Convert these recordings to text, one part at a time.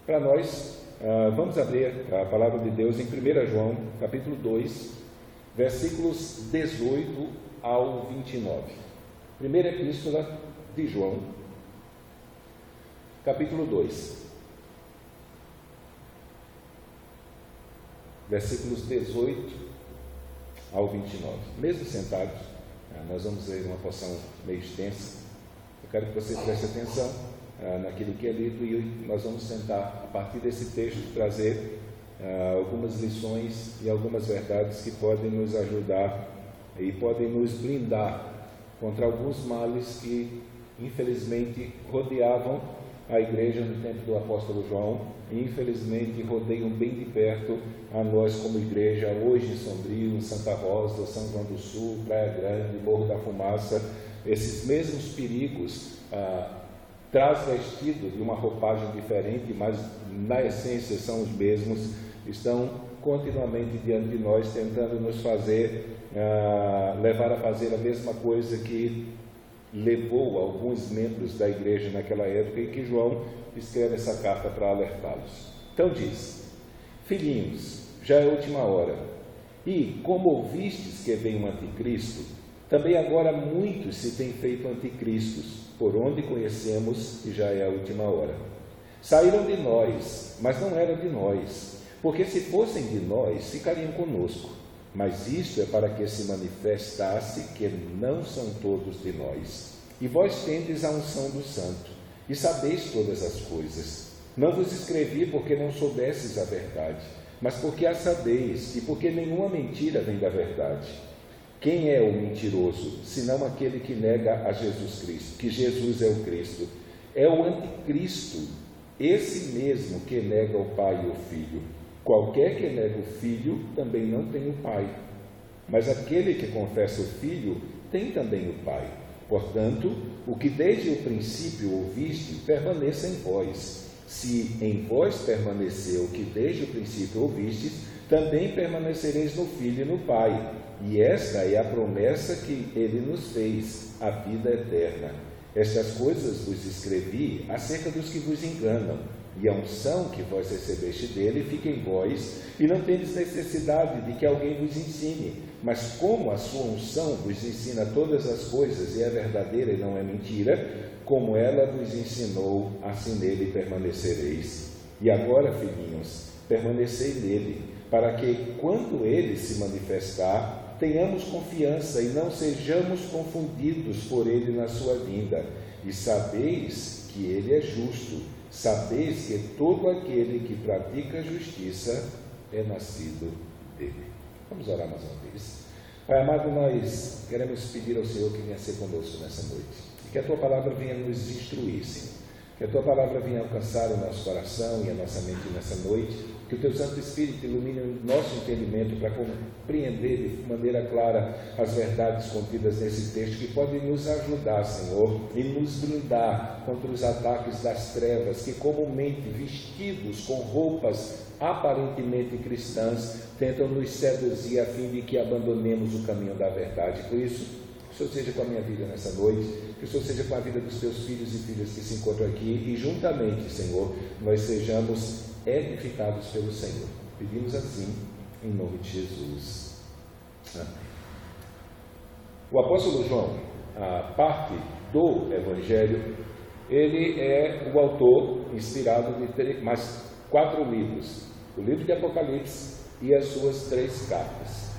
Para nós, vamos abrir a palavra de Deus em 1 João, capítulo 2, versículos 18 ao 29. Primeira epístola de João, capítulo 2, versículos 18 ao 29. Mesmo sentados, nós vamos ler uma porção meio extensa. Eu quero que você preste atenção naquilo que é lido e nós vamos tentar, a partir desse texto, trazer algumas lições e algumas verdades que podem nos ajudar e podem nos blindar contra alguns males que, infelizmente, rodeavam a igreja no tempo do apóstolo João e, infelizmente, rodeiam bem de perto a nós como igreja, hoje em Sombrio, em Santa Rosa, São João do Sul, Praia Grande, Morro da Fumaça. Esses mesmos perigos transvestidos de uma roupagem diferente, mas na essência são os mesmos, estão continuamente diante de nós, tentando nos fazer, levar a fazer a mesma coisa que levou alguns membros da igreja naquela época e que João escreve essa carta para alertá-los. Então diz: filhinhos, já é a última hora, e como ouvistes que vem um anticristo, também agora muitos se têm feito anticristos, por onde conhecemos que já é a última hora. Saíram de nós, mas não eram de nós, porque se fossem de nós, ficariam conosco. Mas isto é para que se manifestasse que não são todos de nós. E vós tendes a unção do Santo, e sabeis todas as coisas. Não vos escrevi porque não soubesses a verdade, mas porque a sabeis, e porque nenhuma mentira vem da verdade. Quem é o mentiroso, senão aquele que nega a Jesus Cristo, que Jesus é o Cristo? É o anticristo, esse mesmo que nega o Pai e o Filho. Qualquer que nega o Filho também não tem o Pai, mas aquele que confessa o Filho tem também o Pai. Portanto, o que desde o princípio ouviste, permaneça em vós. Se em vós permaneceu o que desde o princípio ouvistes, também permanecereis no Filho e no Pai. E esta é a promessa que Ele nos fez, a vida eterna. Estas coisas vos escrevi acerca dos que vos enganam, e a unção que vós recebeste dele fica em vós, e não tendes necessidade de que alguém vos ensine. Mas como a sua unção vos ensina todas as coisas, e é verdadeira e não é mentira, como ela vos ensinou, assim nele permanecereis. E agora, filhinhos, permanecei nele, para que, quando ele se manifestar, tenhamos confiança e não sejamos confundidos por ele na sua vinda. E sabeis que ele é justo, sabeis que todo aquele que pratica a justiça é nascido dele. Vamos orar mais uma vez. Pai amado, nós queremos pedir ao Senhor que venha ser conosco nessa noite, e que a Tua palavra venha nos instruir, Senhor. Que a Tua palavra venha alcançar o nosso coração e a nossa mente nessa noite, que o Teu Santo Espírito ilumine o nosso entendimento para compreender de maneira clara as verdades contidas nesse texto, que podem nos ajudar, Senhor, e nos blindar contra os ataques das trevas, que comumente, vestidos com roupas aparentemente cristãs, tentam nos seduzir a fim de que abandonemos o caminho da verdade. Por isso, que o Senhor seja com a minha vida nessa noite, que o Senhor seja com a vida dos Teus filhos e filhas que se encontram aqui, e juntamente, Senhor, nós sejamos edificados pelo Senhor. Pedimos assim, em nome de Jesus. Amém. O apóstolo João, a parte do Evangelho, ele é o autor inspirado de mais 4 livros, o livro de Apocalipse e as suas 3 cartas.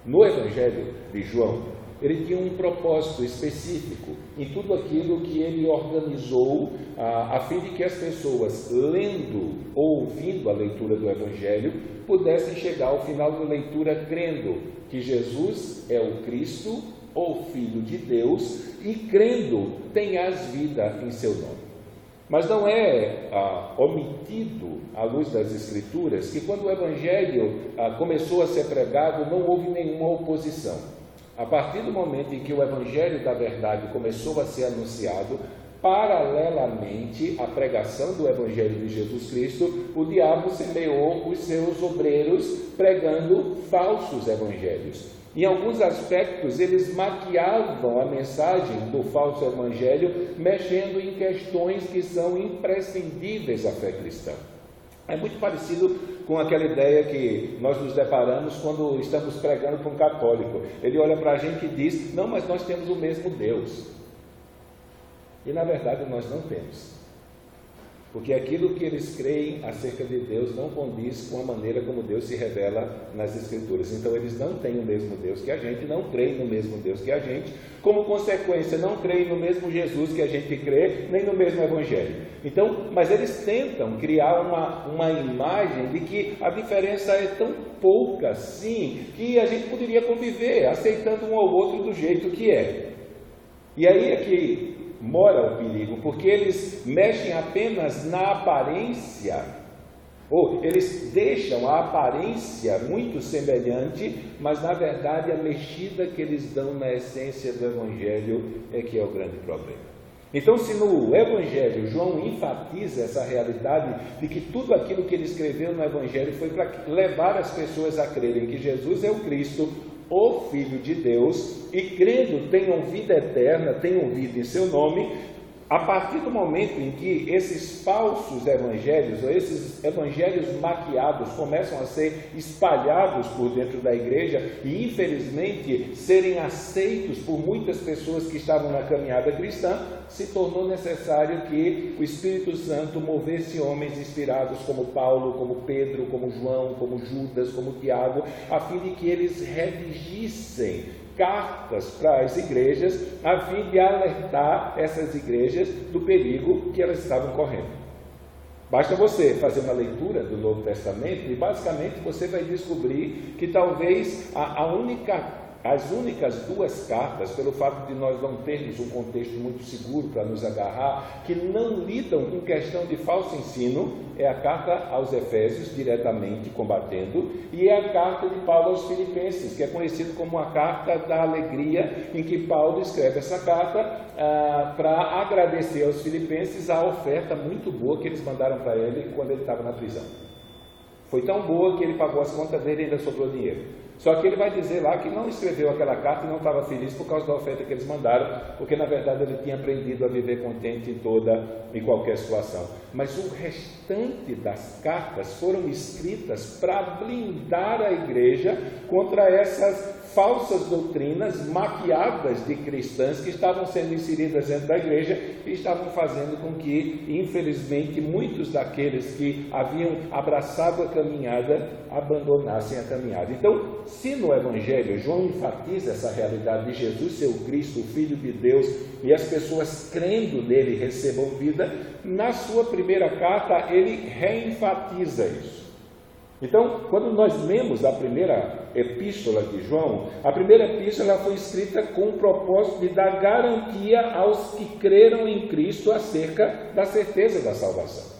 No Evangelho de João, ele tinha um propósito específico em tudo aquilo que ele organizou, a fim de que as pessoas, lendo ou ouvindo a leitura do Evangelho, pudessem chegar ao final da leitura crendo que Jesus é o Cristo, ou Filho de Deus, e crendo tenhas vida em seu nome. Mas não é omitido, à luz das Escrituras, que quando o Evangelho começou a ser pregado, não houve nenhuma oposição. A partir do momento em que o Evangelho da verdade começou a ser anunciado, paralelamente à pregação do Evangelho de Jesus Cristo, o diabo semeou os seus obreiros pregando falsos evangelhos. Em alguns aspectos, eles maquiavam a mensagem do falso evangelho, mexendo em questões que são imprescindíveis à fé cristã. É muito parecido com aquela ideia que nós nos deparamos quando estamos pregando para um católico. Ele olha para a gente e diz: não, mas nós temos o mesmo Deus. E na verdade nós não temos. Porque aquilo que eles creem acerca de Deus não condiz com a maneira como Deus se revela nas Escrituras. Então eles não têm o mesmo Deus que a gente, não creem no mesmo Deus que a gente, como consequência não creem no mesmo Jesus que a gente crê, nem no mesmo Evangelho. Então, mas eles tentam criar uma imagem de que a diferença é tão pouca assim, que a gente poderia conviver, aceitando um ao outro do jeito que é. E aí é que mora o perigo, porque eles mexem apenas na aparência, ou eles deixam a aparência muito semelhante, mas na verdade a mexida que eles dão na essência do Evangelho é que é o grande problema. Então, se no Evangelho João enfatiza essa realidade de que tudo aquilo que ele escreveu no Evangelho foi para levar as pessoas a crerem que Jesus é o Cristo, o Filho de Deus, e crendo tenham vida eterna, tenham vida em seu nome, a partir do momento em que esses falsos evangelhos, ou esses evangelhos maquiados, começam a ser espalhados por dentro da igreja e infelizmente serem aceitos por muitas pessoas que estavam na caminhada cristã, se tornou necessário que o Espírito Santo movesse homens inspirados como Paulo, como Pedro, como João, como Judas, como Tiago, a fim de que eles redigissem cartas para as igrejas, a fim de alertar essas igrejas do perigo que elas estavam correndo. Basta você fazer uma leitura do Novo Testamento e basicamente você vai descobrir que talvez as únicas duas cartas, pelo fato de nós não termos um contexto muito seguro para nos agarrar, que não lidam com questão de falso ensino, é a carta aos Efésios, diretamente combatendo, e é a carta de Paulo aos Filipenses, que é conhecido como a carta da alegria, em que Paulo escreve essa carta para agradecer aos filipenses a oferta muito boa que eles mandaram para ele quando ele estava na prisão. Foi tão boa que ele pagou as contas dele e ainda sobrou dinheiro. Só que ele vai dizer lá que não escreveu aquela carta e não estava feliz por causa da oferta que eles mandaram, porque na verdade ele tinha aprendido a viver contente em toda e qualquer situação. Mas o restante das cartas foram escritas para blindar a igreja contra essas falsas doutrinas maquiadas de cristãs que estavam sendo inseridas dentro da igreja e estavam fazendo com que, infelizmente, muitos daqueles que haviam abraçado a caminhada abandonassem a caminhada. Então, se no Evangelho João enfatiza essa realidade de Jesus ser o Cristo, o Filho de Deus, e as pessoas crendo nele recebam vida, na sua primeira carta ele reenfatiza isso. Então, quando nós lemos a primeira epístola de João, a primeira epístola foi escrita com o propósito de dar garantia aos que creram em Cristo acerca da certeza da salvação.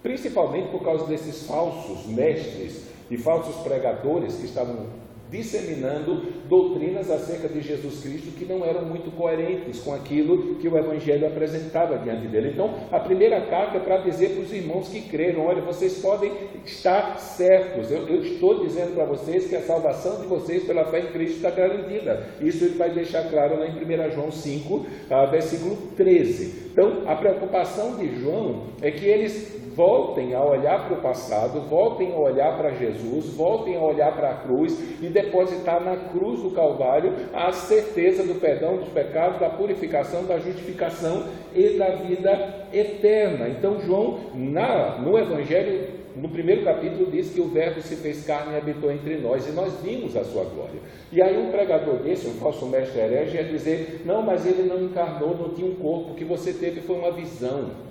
Principalmente por causa desses falsos mestres e falsos pregadores que estavam disseminando doutrinas acerca de Jesus Cristo que não eram muito coerentes com aquilo que o Evangelho apresentava diante dele. Então, a primeira carta é para dizer para os irmãos que creram: olha, vocês podem estar certos, eu estou dizendo para vocês que a salvação de vocês pela fé em Cristo está garantida. Isso ele vai deixar claro lá em 1 João 5, versículo 13. Então, a preocupação de João é que eles voltem a olhar para o passado, voltem a olhar para Jesus, voltem a olhar para a cruz e depositar na cruz do Calvário a certeza do perdão dos pecados, da purificação, da justificação e da vida eterna. Então João, no Evangelho, no primeiro capítulo, diz que o Verbo se fez carne e habitou entre nós, e nós vimos a sua glória. E aí um pregador desse, um falso mestre herege, ia dizer: não, mas ele não encarnou, não tinha um corpo, o que você teve foi uma visão.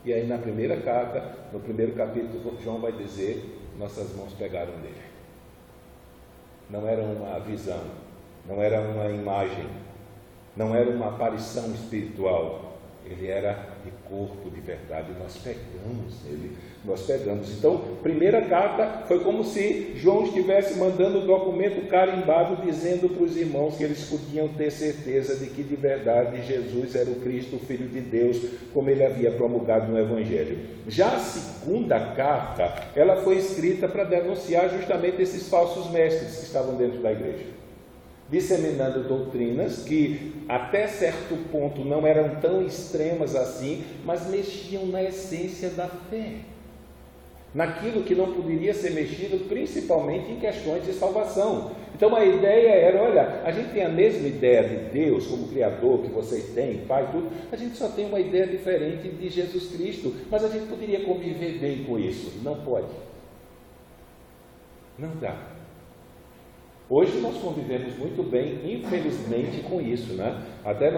E aí na primeira carta, no primeiro capítulo, João vai dizer: nossas mãos pegaram nele. Não era uma visão, não era uma imagem, não era uma aparição espiritual, ele era de corpo, de verdade. Nós pegamos nele, nós pegamos. Então, primeira carta foi como se João estivesse mandando um documento carimbado dizendo para os irmãos que eles podiam ter certeza de que de verdade Jesus era o Cristo, o Filho de Deus, como ele havia promulgado no Evangelho. Já a segunda carta, ela foi escrita para denunciar justamente esses falsos mestres que estavam dentro da igreja, disseminando doutrinas que até certo ponto não eram tão extremas assim, mas mexiam na essência da fé. naquilo que não poderia ser mexido, principalmente em questões de salvação. Então a ideia era, olha, a gente tem a mesma ideia de Deus como Criador que vocês têm, Pai, tudo, a gente só tem uma ideia diferente de Jesus Cristo, mas a gente poderia conviver bem com isso. Não pode. Não dá. Hoje nós convivemos muito bem, infelizmente, com isso, né? Até eu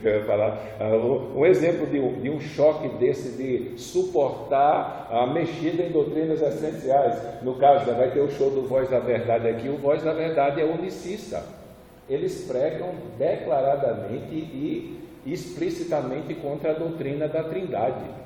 ia falar, um exemplo de um choque desse de suportar a mexida em doutrinas essenciais. No caso, vai ter o show do Voz da Verdade aqui, o Voz da Verdade é unicista. Eles pregam declaradamente e explicitamente contra a doutrina da Trindade.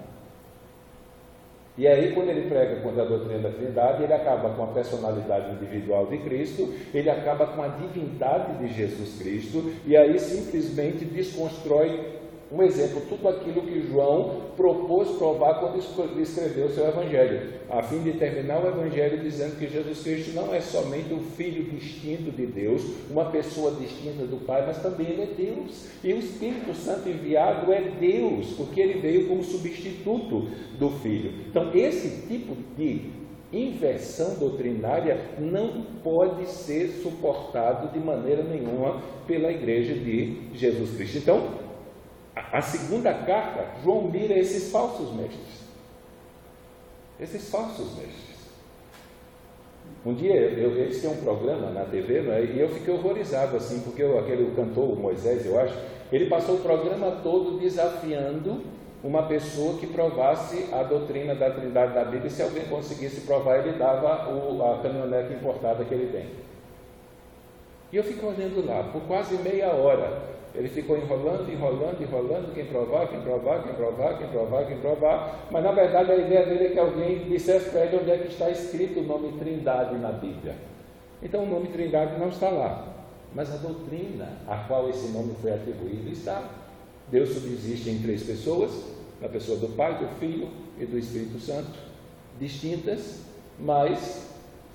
E aí, quando ele prega contra a doutrina da Trindade, ele acaba com a personalidade individual de Cristo, ele acaba com a divindade de Jesus Cristo, e aí simplesmente desconstrói, um exemplo, tudo aquilo que João propôs provar quando escreveu o seu Evangelho, a fim de terminar o Evangelho dizendo que Jesus Cristo não é somente um filho distinto de Deus, uma pessoa distinta do Pai, mas também ele é Deus. E o Espírito Santo enviado é Deus, porque ele veio como substituto do Filho. Então, esse tipo de inversão doutrinária não pode ser suportado de maneira nenhuma pela Igreja de Jesus Cristo. Então, a segunda carta, João mira esses falsos mestres. Esses falsos mestres. Um dia, eles têm um programa na TV, né, e eu fiquei horrorizado, assim, porque aquele cantor, o Moisés, eu acho, ele passou o programa todo desafiando uma pessoa que provasse a doutrina da Trindade da Bíblia, e se alguém conseguisse provar, ele dava a caminhonete importada que ele tem. E eu fiquei olhando lá, por quase meia hora. Ele ficou enrolando, quem provar, mas na verdade a ideia dele é que alguém dissesse para ele onde é que está escrito o nome Trindade na Bíblia. Então o nome Trindade não está lá, mas a doutrina a qual esse nome foi atribuído está. Deus subsiste em três pessoas, na pessoa do Pai, do Filho e do Espírito Santo, distintas, mas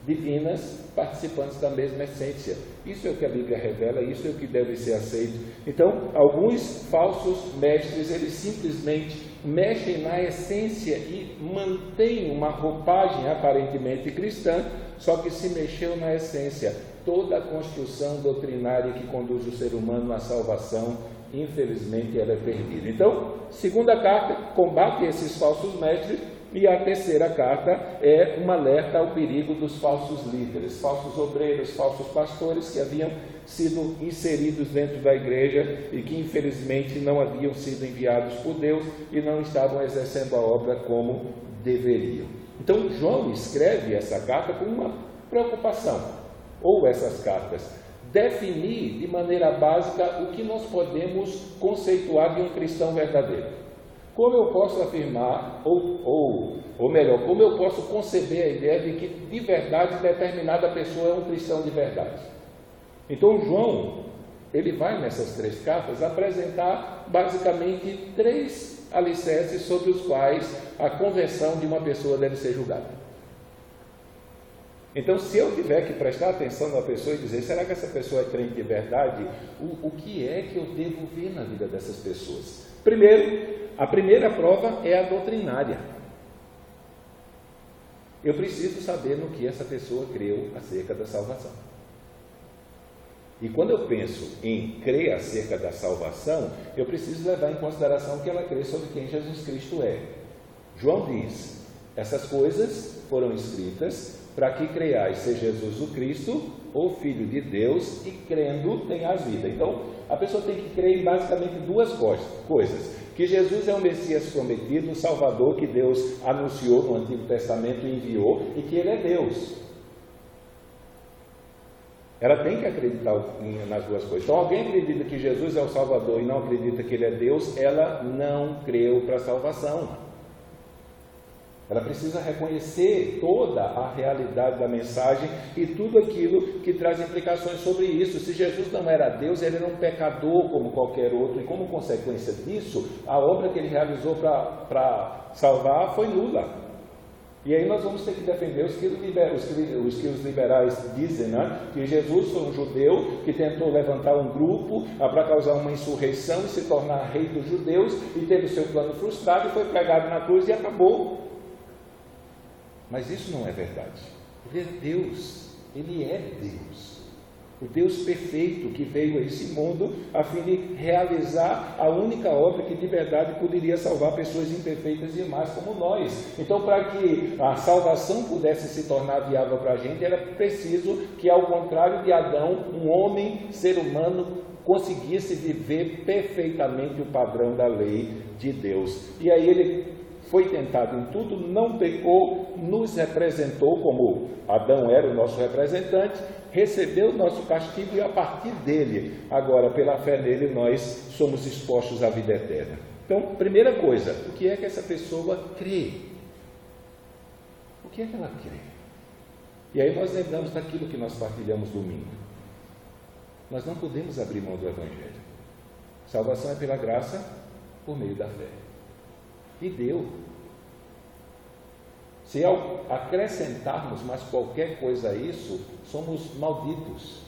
divinas, participantes da mesma essência. Isso é o que a Bíblia revela, isso é o que deve ser aceito. Então, alguns falsos mestres, eles simplesmente mexem na essência e mantêm uma roupagem aparentemente cristã, só que se mexeu na essência. Toda a construção doutrinária que conduz o ser humano à salvação, infelizmente, ela é perdida. Então, segunda carta, combate esses falsos mestres. E a terceira carta é um alerta ao perigo dos falsos líderes, falsos obreiros, falsos pastores que haviam sido inseridos dentro da igreja e que infelizmente não haviam sido enviados por Deus e não estavam exercendo a obra como deveriam. Então João escreve essa carta com uma preocupação, ou essas cartas, definir de maneira básica o que nós podemos conceituar de um cristão verdadeiro. Como eu posso afirmar, ou melhor, como eu posso conceber a ideia de que de verdade determinada pessoa é um cristão de verdade? Então João, ele vai nessas três cartas apresentar basicamente três alicerces sobre os quais a conversão de uma pessoa deve ser julgada. Então, se eu tiver que prestar atenção na pessoa e dizer, será que essa pessoa é crente de verdade? O que é que eu devo ver na vida dessas pessoas? Primeiro, a primeira prova é a doutrinária. Eu preciso saber no que essa pessoa creu acerca da salvação. E quando eu penso em crer acerca da salvação, eu preciso levar em consideração que ela crê sobre quem Jesus Cristo é. João diz, essas coisas foram escritas para que creiais ser Jesus o Cristo, o Filho de Deus, e crendo tenhas vida. Então, a pessoa tem que crer em basicamente duas coisas. Que Jesus é o Messias prometido, o Salvador que Deus anunciou no Antigo Testamento e enviou, e que Ele é Deus. Ela tem que acreditar nas duas coisas. Então, alguém acredita que Jesus é o Salvador e não acredita que Ele é Deus, ela não creu para a salvação. Ela precisa reconhecer toda a realidade da mensagem e tudo aquilo que traz implicações sobre isso. Se Jesus não era Deus, ele era um pecador como qualquer outro, e como consequência disso, a obra que ele realizou para salvar foi nula. E aí nós vamos ter que defender os que os liberais dizem, né? Que Jesus foi um judeu que tentou levantar um grupo para causar uma insurreição e se tornar rei dos judeus, e teve o seu plano frustrado e foi pregado na cruz e acabou. Mas isso não é verdade. Porque Deus, Ele é Deus. O Deus perfeito que veio a esse mundo a fim de realizar a única obra que de verdade poderia salvar pessoas imperfeitas e más como nós. Então, para que a salvação pudesse se tornar viável para a gente, era preciso que, ao contrário de Adão, um homem, ser humano, conseguisse viver perfeitamente o padrão da lei de Deus. E aí ele foi tentado em tudo, não pecou, nos representou como Adão era o nosso representante, recebeu o nosso castigo e a partir dele, agora pela fé nele, nós somos expostos à vida eterna. Então, primeira coisa, o que é que essa pessoa crê? O que é que ela crê? E aí nós lembramos daquilo que nós partilhamos domingo. Nós não podemos abrir mão do Evangelho. Salvação é pela graça, por meio da fé. E deu. Se ao acrescentarmos mais qualquer coisa a isso, somos malditos.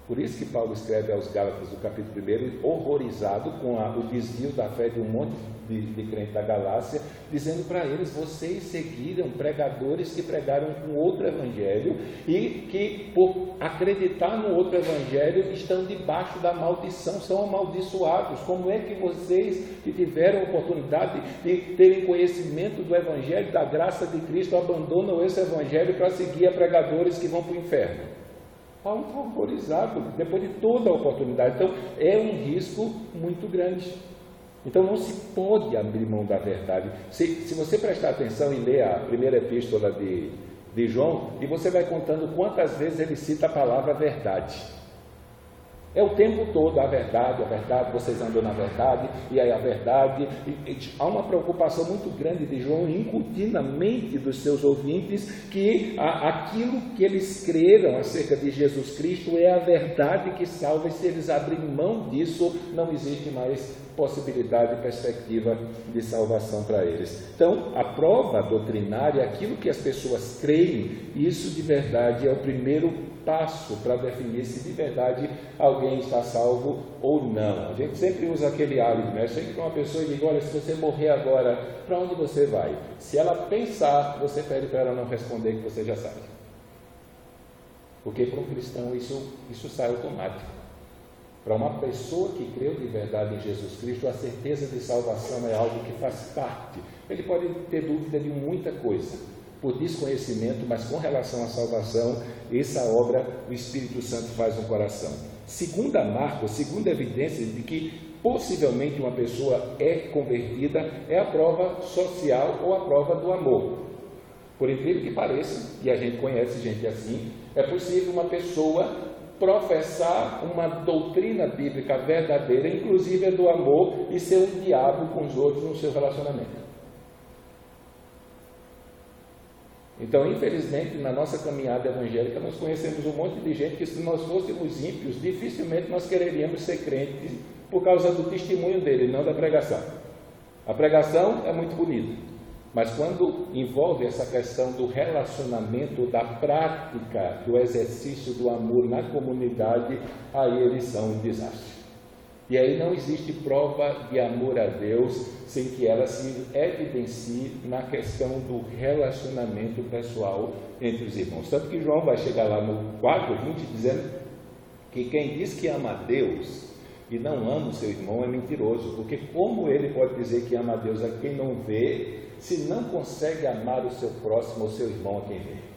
Por isso que Paulo escreve aos Gálatas, no capítulo 1, horrorizado com o desvio da fé de um monte de crentes da Galácia, dizendo para eles: vocês seguiram pregadores que pregaram um outro evangelho e que, por acreditar no outro evangelho, estão debaixo da maldição, são amaldiçoados. Como é que vocês, que tiveram a oportunidade de terem conhecimento do evangelho, da graça de Cristo, abandonam esse evangelho para seguir a pregadores que vão para o inferno? Paulo está horrorizado, depois de toda a oportunidade. Então, é um risco muito grande. Então, não se pode abrir mão da verdade. Se você prestar atenção e ler a primeira epístola de João, e você vai contando quantas vezes ele cita a palavra verdade. É o tempo todo a verdade, vocês andam na verdade, e aí a verdade. Há uma preocupação muito grande de João em incutir na mente dos seus ouvintes que aquilo que eles creram acerca de Jesus Cristo é a verdade que salva, e se eles abrirem mão disso, não existe mais possibilidade e perspectiva de salvação para eles. Então, a prova doutrinária, aquilo que as pessoas creem, isso de verdade é o primeiro passo para definir se de verdade alguém está salvo ou não. A gente sempre usa aquele álibi, né? Chega para uma pessoa e diz: olha, se você morrer agora, para onde você vai? Se ela pensar, você pede para ela não responder que você já sabe. Porque para um cristão isso sai automático. Para uma pessoa que creu de verdade em Jesus Cristo, a certeza de salvação é algo que faz parte. Ele pode ter dúvida de muita coisa, por desconhecimento, mas com relação à salvação, essa obra o Espírito Santo faz no coração. Segunda marca, segunda evidência de que possivelmente uma pessoa é convertida, é a prova social ou a prova do amor. Por incrível que pareça, e a gente conhece gente assim, é possível uma pessoa professar uma doutrina bíblica verdadeira, inclusive a do amor, e ser um diabo com os outros no seu relacionamento. Então, infelizmente, na nossa caminhada evangélica, nós conhecemos um monte de gente que, se nós fôssemos ímpios, dificilmente nós quereríamos ser crentes por causa do testemunho dele, não da pregação. A pregação é muito bonita, mas quando envolve essa questão do relacionamento, da prática, do exercício do amor na comunidade, aí eles são um desastre. E aí não existe prova de amor a Deus sem que ela se evidencie na questão do relacionamento pessoal entre os irmãos. Tanto que João vai chegar lá no 4:20 dizendo que quem diz que ama a Deus e não ama o seu irmão é mentiroso, porque como ele pode dizer que ama a Deus a quem não vê, se não consegue amar o seu próximo, o seu irmão a quem vê?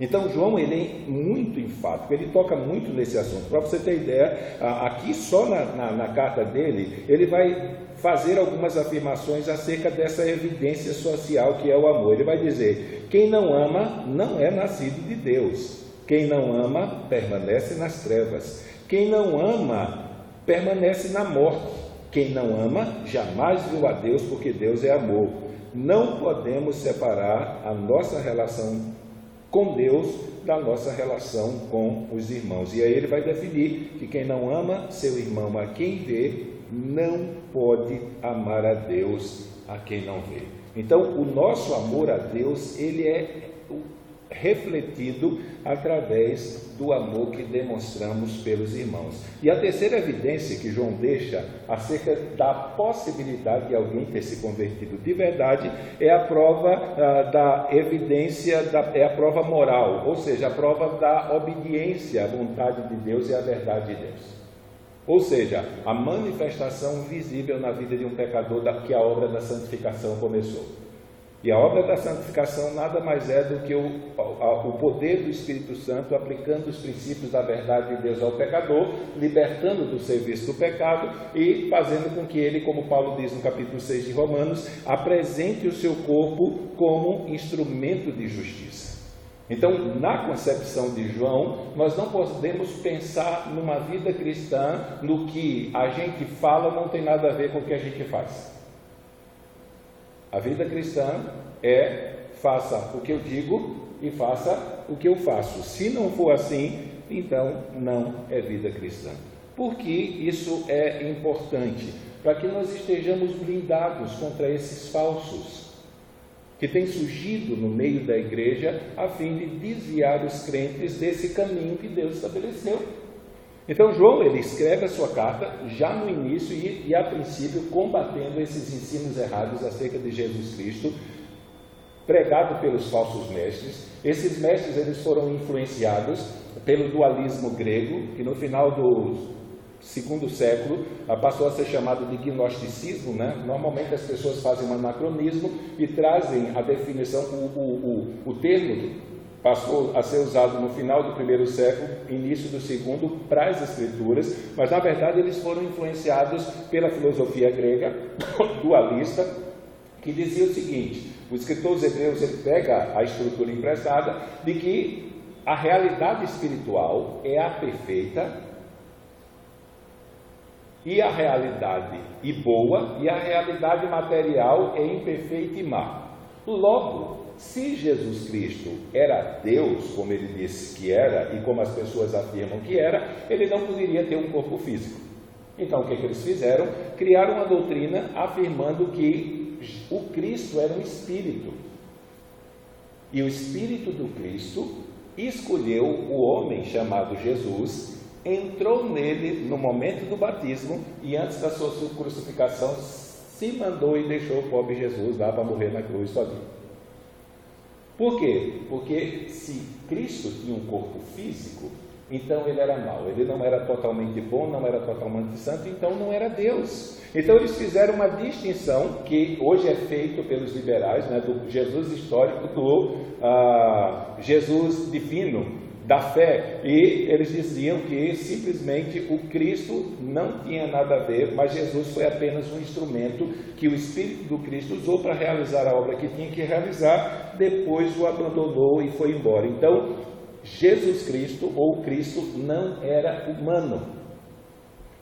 Então João, ele é muito enfático, ele toca muito nesse assunto. Para você ter ideia, aqui só na carta dele, ele vai fazer algumas afirmações acerca dessa evidência social que é o amor. Ele vai dizer: quem não ama não é nascido de Deus, quem não ama permanece nas trevas, quem não ama permanece na morte, quem não ama jamais viu a Deus, porque Deus é amor. Não podemos separar a nossa relação com Deus da nossa relação com os irmãos. E aí ele vai definir que quem não ama seu irmão a quem vê, não pode amar a Deus a quem não vê. Então, o nosso amor a Deus, ele é refletido através do amor que demonstramos pelos irmãos. E a terceira evidência que João deixa acerca da possibilidade de alguém ter se convertido de verdade é a prova da evidência, é a prova moral, ou seja, a prova da obediência à vontade de Deus e à verdade de Deus. Ou seja, a manifestação visível na vida de um pecador que a obra da santificação começou. E a obra da santificação nada mais é do que o poder do Espírito Santo aplicando os princípios da verdade de Deus ao pecador, libertando do serviço do pecado e fazendo com que ele, como Paulo diz no capítulo 6 de Romanos, apresente o seu corpo como instrumento de justiça. Então, na concepção de João, nós não podemos pensar numa vida cristã no que a gente fala não tem nada a ver com o que a gente faz. A vida cristã é faça o que eu digo e faça o que eu faço. Se não for assim, então não é vida cristã. Por que isso é importante? Para que nós estejamos blindados contra esses falsos que têm surgido no meio da igreja a fim de desviar os crentes desse caminho que Deus estabeleceu. Então João, ele escreve a sua carta já no início e a princípio combatendo esses ensinos errados acerca de Jesus Cristo, pregado pelos falsos mestres. Esses mestres, eles foram influenciados pelo dualismo grego, que no final do segundo século passou a ser chamado de gnosticismo, né? Normalmente as pessoas fazem um anacronismo e trazem a definição, o termo passou a ser usado no final do primeiro século, início do segundo, para as escrituras, mas na verdade eles foram influenciados pela filosofia grega dualista, que dizia o seguinte: o escritor aos Hebreus, ele pega a estrutura emprestada de que a realidade espiritual é a perfeita e a realidade boa, e a realidade material é imperfeita e má. Logo, se Jesus Cristo era Deus, como ele disse que era, e como as pessoas afirmam que era, ele não poderia ter um corpo físico. Então, o que eles fizeram? Criaram uma doutrina afirmando que o Cristo era um espírito. E o espírito do Cristo escolheu o homem chamado Jesus, entrou nele no momento do batismo e antes da sua crucificação se mandou e deixou o pobre Jesus lá para morrer na cruz sozinho. Por quê? Porque se Cristo tinha um corpo físico, então ele era mau, ele não era totalmente bom, não era totalmente santo, então não era Deus. Então eles fizeram uma distinção que hoje é feita pelos liberais, né, do Jesus histórico, do Jesus divino, da fé, e eles diziam que simplesmente o Cristo não tinha nada a ver, mas Jesus foi apenas um instrumento que o Espírito do Cristo usou para realizar a obra que tinha que realizar, depois o abandonou e foi embora. Então, Jesus Cristo, ou Cristo, não era humano.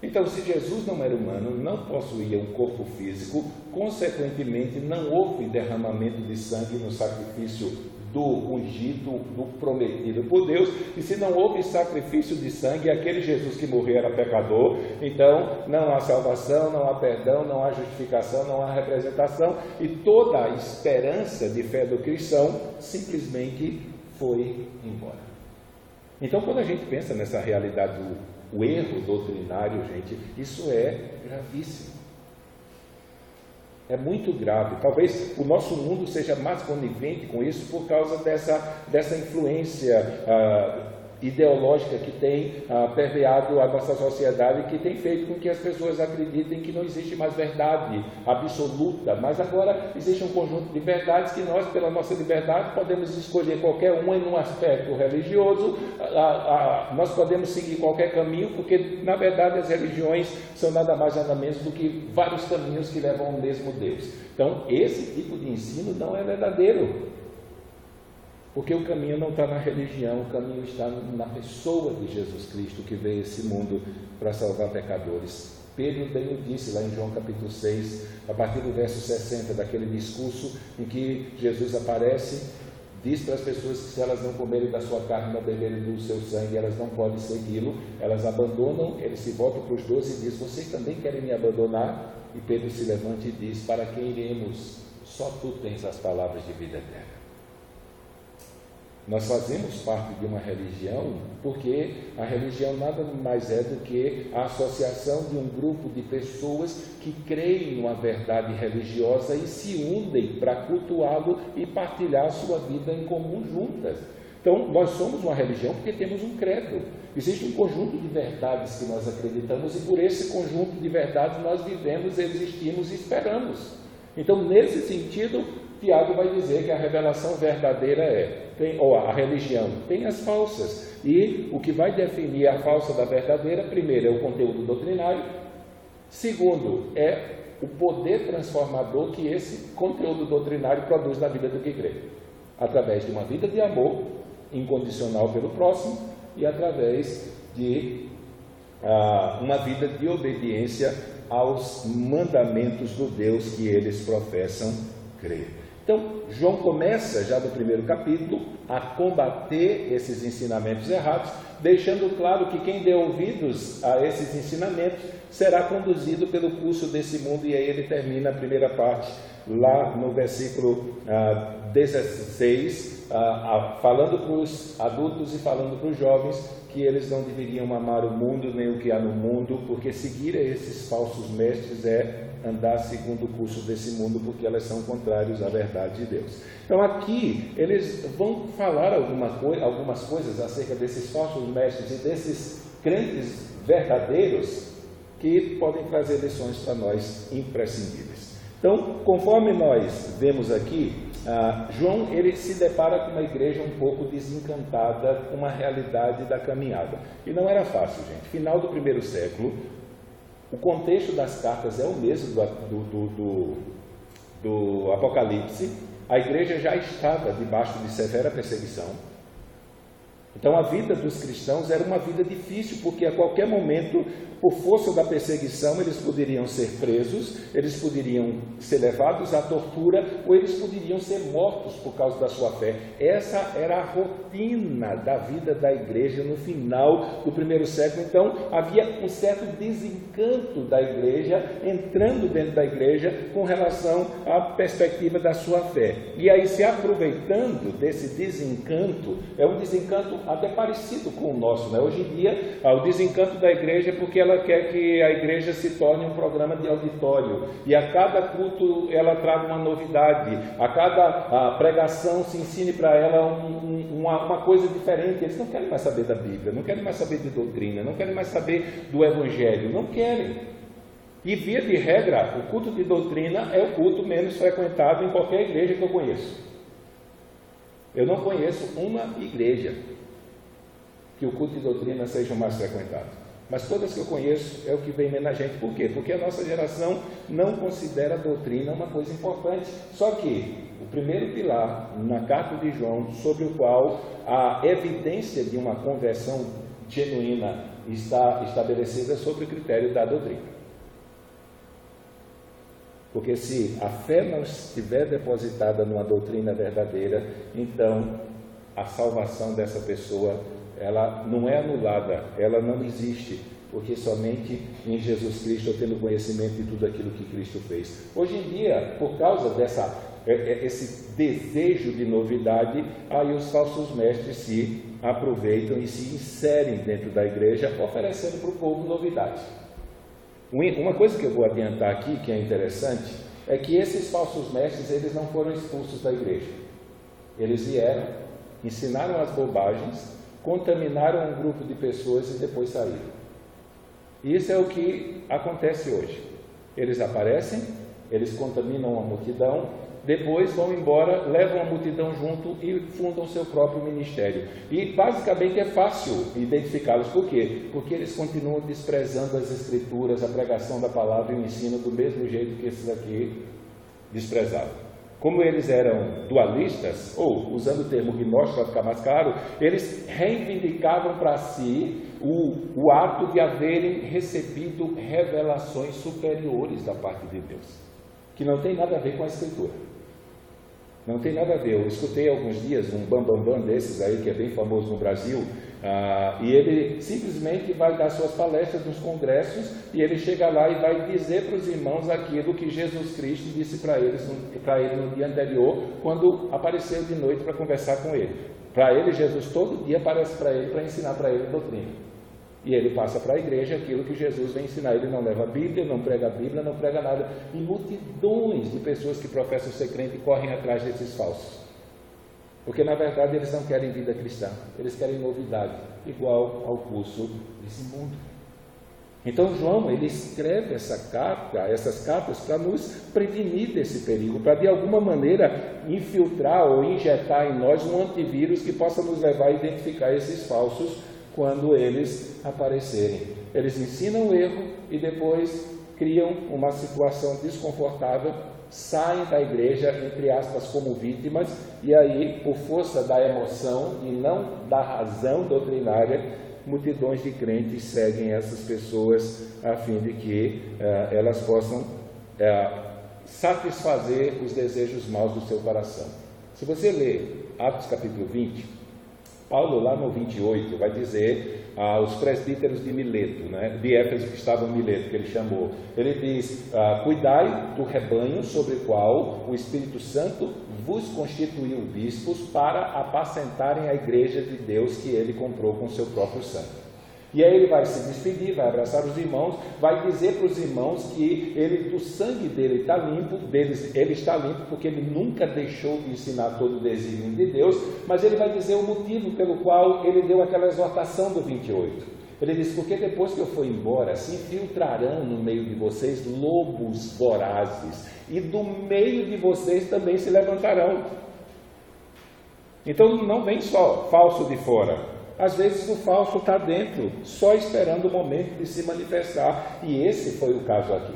Então, se Jesus não era humano, não possuía um corpo físico, consequentemente não houve derramamento de sangue no sacrifício do ungido, do prometido por Deus, e se não houve sacrifício de sangue, aquele Jesus que morreu era pecador, então não há salvação, não há perdão, não há justificação, não há representação, e toda a esperança de fé do cristão simplesmente foi embora. Então, quando a gente pensa nessa realidade do erro doutrinário, gente, isso é gravíssimo. É muito grave. Talvez o nosso mundo seja mais conivente com isso por causa dessa influência ideológica que tem permeado a nossa sociedade, que tem feito com que as pessoas acreditem que não existe mais verdade absoluta, mas agora existe um conjunto de verdades que nós, pela nossa liberdade, podemos escolher qualquer uma em um aspecto religioso, nós podemos seguir qualquer caminho, porque na verdade as religiões são nada mais nada menos do que vários caminhos que levam ao mesmo Deus. Então esse tipo de ensino não é verdadeiro. Porque o caminho não está na religião, o caminho está na pessoa de Jesus Cristo, que veio a esse mundo para salvar pecadores. Pedro bem o disse lá em João capítulo 6, a partir do verso 60, daquele discurso em que Jesus aparece diz para as pessoas que se elas não comerem da sua carne, não beberem do seu sangue, elas não podem segui-lo, elas abandonam, ele se volta para os 12 e diz, vocês também querem me abandonar? E Pedro se levanta e diz, para quem iremos? Só tu tens as palavras de vida eterna. Nós fazemos parte de uma religião porque a religião nada mais é do que a associação de um grupo de pessoas que creem numa verdade religiosa e se unem para cultuá-lo e partilhar a sua vida em comum juntas. Então, nós somos uma religião porque temos um credo. Existe um conjunto de verdades que nós acreditamos e por esse conjunto de verdades nós vivemos, existimos e esperamos. Então, nesse sentido, Tiago vai dizer que a revelação verdadeira a religião tem as falsas, e o que vai definir a falsa da verdadeira, primeiro, é o conteúdo doutrinário, segundo, é o poder transformador que esse conteúdo doutrinário produz na vida do que crê, através de uma vida de amor incondicional pelo próximo e através de uma vida de obediência aos mandamentos do Deus que eles professam crer. Então, João começa já no primeiro capítulo a combater esses ensinamentos errados, deixando claro que quem der ouvidos a esses ensinamentos será conduzido pelo curso desse mundo, e aí ele termina a primeira parte lá no versículo 16, falando para os adultos e falando para os jovens que eles não deveriam amar o mundo nem o que há no mundo, porque seguir a esses falsos mestres é andar segundo o curso desse mundo, porque elas são contrários à verdade de Deus. Então aqui eles vão falar algumas coisas acerca desses falsos mestres e desses crentes verdadeiros que podem trazer lições para nós imprescindíveis. Então, conforme nós vemos aqui, João ele se depara com uma igreja um pouco desencantada com a realidade da caminhada. E não era fácil, gente. Final do primeiro século, o contexto das cartas é o mesmo do Apocalipse. A igreja já estava debaixo de severa perseguição. Então a vida dos cristãos era uma vida difícil, porque a qualquer momento, por força da perseguição, eles poderiam ser presos, eles poderiam ser levados à tortura, ou eles poderiam ser mortos por causa da sua fé. Essa era a rotina da vida da igreja no final do primeiro século. Então havia um certo desencanto da igreja, entrando dentro da igreja com relação à perspectiva da sua fé. E aí, se aproveitando desse desencanto, é um desencanto até parecido com o nosso, né? Hoje em dia, o desencanto da igreja é porque ela quer que a igreja se torne um programa de auditório, e a cada culto ela traga uma novidade, a cada pregação se ensine para ela uma coisa diferente. Eles não querem mais saber da Bíblia, não querem mais saber de doutrina, não querem mais saber do Evangelho, não querem. E via de regra, o culto de doutrina é o culto menos frequentado em qualquer igreja que eu conheço. Eu não conheço uma igreja que o culto de doutrina seja o mais frequentado. Mas todas que eu conheço é o que vem na gente. Por quê? Porque a nossa geração não considera a doutrina uma coisa importante. Só que o primeiro pilar na carta de João, sobre o qual a evidência de uma conversão genuína está estabelecida, sobre o critério da doutrina. Porque se a fé não estiver depositada numa doutrina verdadeira, então a salvação dessa pessoa, ela não é anulada, ela não existe, porque somente em Jesus Cristo eu tenho conhecimento de tudo aquilo que Cristo fez. Hoje em dia, por causa esse desejo de novidade, aí os falsos mestres se aproveitam e se inserem dentro da igreja, oferecendo para o povo novidades. Uma coisa que eu vou adiantar aqui, que é interessante, é que esses falsos mestres, eles não foram expulsos da igreja. Eles vieram, ensinaram as bobagens, contaminaram um grupo de pessoas e depois saíram. Isso é o que acontece hoje. Eles aparecem, eles contaminam a multidão, depois vão embora, levam a multidão junto e fundam seu próprio ministério. E basicamente é fácil identificá-los. Por quê? Porque eles continuam desprezando as escrituras, a pregação da palavra e o ensino do mesmo jeito que esses aqui desprezavam. Como eles eram dualistas, ou, usando o termo gnóstico para ficar mais claro, eles reivindicavam para si o ato de haverem recebido revelações superiores da parte de Deus, que não tem nada a ver com a Escritura. Não tem nada a ver. Eu escutei há alguns dias um bambambam desses aí, que é bem famoso no Brasil, e ele simplesmente vai dar suas palestras nos congressos, e ele chega lá e vai dizer para os irmãos aquilo que Jesus Cristo disse para ele no dia anterior, quando apareceu de noite para conversar com ele. Para ele, Jesus todo dia aparece para ele, para ensinar para ele a doutrina. E ele passa para a igreja aquilo que Jesus vem ensinar. Ele não leva a Bíblia, não prega a Bíblia, não prega nada. E multidões de pessoas que professam ser crente correm atrás desses falsos. Porque, na verdade, eles não querem vida cristã. Eles querem novidade, igual ao curso desse mundo. Então, João, ele escreve essas cartas para nos prevenir desse perigo, para, de alguma maneira, infiltrar ou injetar em nós um antivírus que possa nos levar a identificar esses falsos quando eles aparecerem. Eles ensinam o erro e depois criam uma situação desconfortável, saem da igreja, entre aspas, como vítimas, e aí, por força da emoção e não da razão doutrinária, multidões de crentes seguem essas pessoas a fim de que elas possam satisfazer os desejos maus do seu coração. Se você ler Atos capítulo 20, Paulo, lá no 28, vai dizer aos presbíteros de Mileto, de Éfeso, que estavam em Mileto, que ele chamou. Ele diz: cuidai do rebanho sobre o qual o Espírito Santo vos constituiu bispos para apacentarem a igreja de Deus que ele comprou com seu próprio sangue. E aí ele vai se despedir, vai abraçar os irmãos, vai dizer para os irmãos que o sangue dele está limpo, ele está limpo porque ele nunca deixou de ensinar todo o desígnio de Deus, mas ele vai dizer o motivo pelo qual ele deu aquela exortação do 28. Ele diz: porque depois que eu for embora, se infiltrarão no meio de vocês lobos vorazes, e do meio de vocês também se levantarão. Então não vem só falso de fora. Às vezes o falso está dentro, só esperando o momento de se manifestar. E esse foi o caso aqui.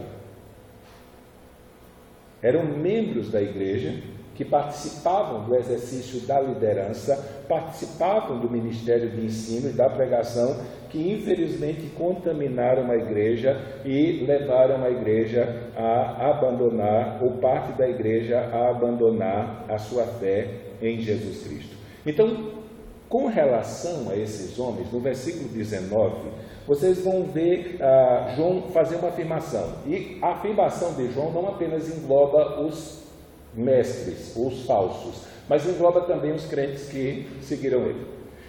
Eram membros da igreja que participavam do exercício da liderança, participavam do ministério de ensino e da pregação, que infelizmente contaminaram a igreja e levaram a igreja a abandonar, ou parte da igreja a abandonar a sua fé em Jesus Cristo. Então, com relação a esses homens, no versículo 19, vocês vão ver João fazer uma afirmação. E a afirmação de João não apenas engloba os mestres, os falsos, mas engloba também os crentes que seguiram ele.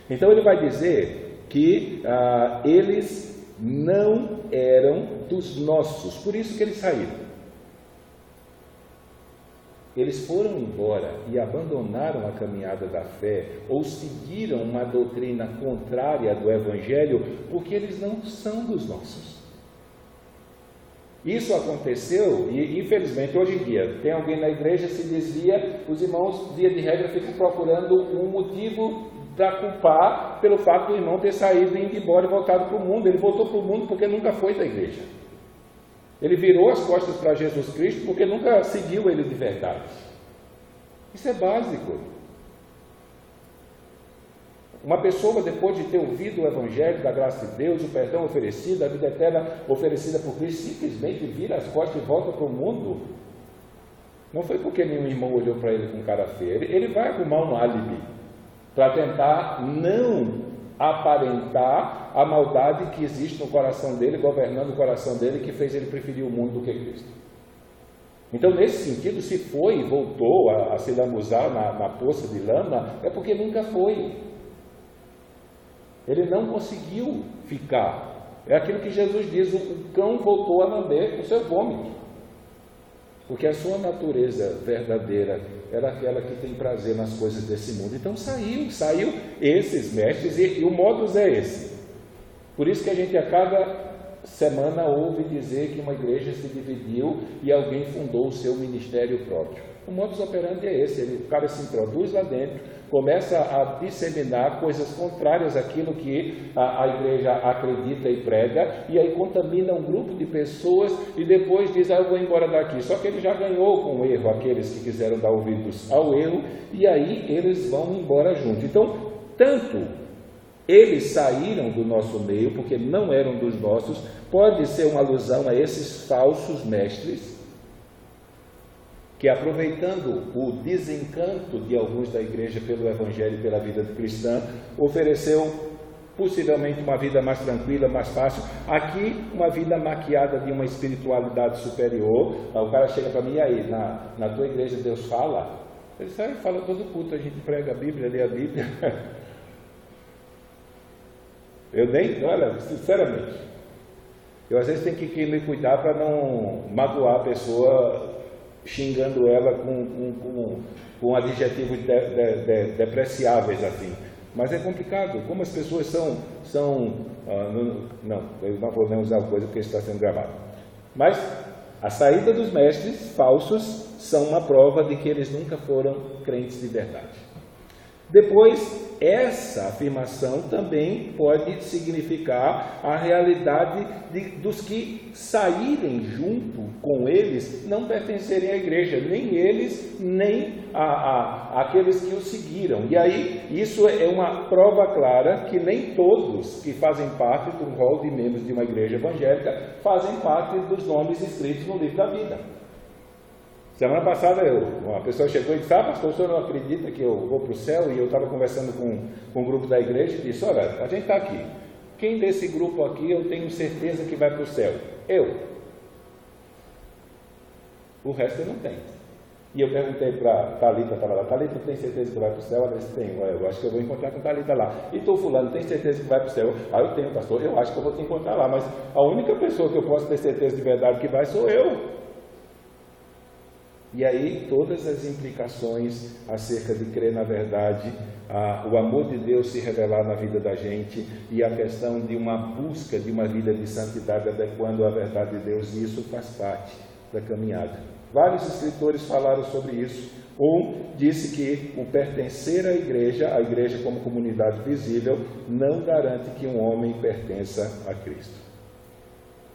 Então ele vai dizer que eles não eram dos nossos, por isso que eles saíram. Eles foram embora e abandonaram a caminhada da fé, ou seguiram uma doutrina contrária do Evangelho, porque eles não são dos nossos. Isso aconteceu e, infelizmente, hoje em dia, tem alguém na igreja, se desvia, os irmãos, via de regra, ficam procurando um motivo para culpar pelo fato do irmão ter saído, indo embora e voltado para o mundo. Ele voltou para o mundo porque nunca foi da igreja. Ele virou as costas para Jesus Cristo porque nunca seguiu ele de verdade. Isso é básico. Uma pessoa, depois de ter ouvido o Evangelho da graça de Deus, o perdão oferecido, a vida eterna oferecida por Cristo, simplesmente vira as costas e volta para o mundo. Não foi porque nenhum irmão olhou para ele com cara feia. Ele vai arrumar um álibi para tentar não aparentar a maldade que existe no coração dele, governando o coração dele, que fez ele preferir o mundo do que Cristo. Então, nesse sentido, se foi e voltou a se lambuzar na poça de lama, é porque nunca foi. Ele não conseguiu ficar. É aquilo que Jesus diz: o cão voltou a lamber o seu vômito. Porque a sua natureza verdadeira era aquela que tem prazer nas coisas desse mundo. Então saiu esses mestres, e o modus é esse. Por isso que a gente a cada semana ouve dizer que uma igreja se dividiu e alguém fundou o seu ministério próprio. O modus operandi é esse: o cara se introduz lá dentro, começa a disseminar coisas contrárias àquilo que a igreja acredita e prega, e aí contamina um grupo de pessoas e depois diz: eu vou embora daqui. Só que ele já ganhou com o erro aqueles que quiseram dar ouvidos ao erro, e aí eles vão embora junto. Então, tanto eles saíram do nosso meio porque não eram dos nossos, pode ser uma alusão a esses falsos mestres que, aproveitando o desencanto de alguns da igreja pelo Evangelho e pela vida cristã, ofereceu possivelmente uma vida mais tranquila, mais fácil. Aqui, uma vida maquiada de uma espiritualidade superior. O cara chega para mim: e aí, na tua igreja Deus fala? Ele fala todo culto, a gente prega a Bíblia, lê a Bíblia. Eu nem, olha, sinceramente, eu às vezes tenho que me cuidar para não magoar a pessoa, xingando ela com adjetivos depreciáveis assim. Mas é complicado, como as pessoas são não, eu não vou nem usar a coisa porque está sendo gravado. Mas a saída dos mestres falsos são uma prova de que eles nunca foram crentes de verdade. Depois, essa afirmação também pode significar a realidade dos que saírem junto com eles, não pertencerem à igreja, nem eles, nem aqueles que o seguiram. E aí, isso é uma prova clara que nem todos que fazem parte do rol de membros de uma igreja evangélica fazem parte dos nomes escritos no livro da vida. Semana passada uma pessoa chegou e disse: pastor, o senhor não acredita que eu vou para o céu? E eu estava conversando com um grupo da igreja e disse: olha, a gente está aqui. Quem desse grupo aqui eu tenho certeza que vai para o céu? Eu. O resto eu não tenho. E eu perguntei para a Thalita, estava lá: Thalita, tem certeza que vai para o céu? Ela disse: tenho. Eu acho que eu vou encontrar com a Thalita lá. E tu, fulano, tem certeza que vai para o céu? Eu tenho, pastor, eu acho que eu vou te encontrar lá. Mas a única pessoa que eu posso ter certeza de verdade que vai sou eu. E aí todas as implicações acerca de crer na verdade, o amor de Deus se revelar na vida da gente e a questão de uma busca de uma vida de santidade adequando à verdade de Deus, isso faz parte da caminhada. Vários escritores falaram sobre isso. Um disse que o pertencer à igreja como comunidade visível, não garante que um homem pertença a Cristo.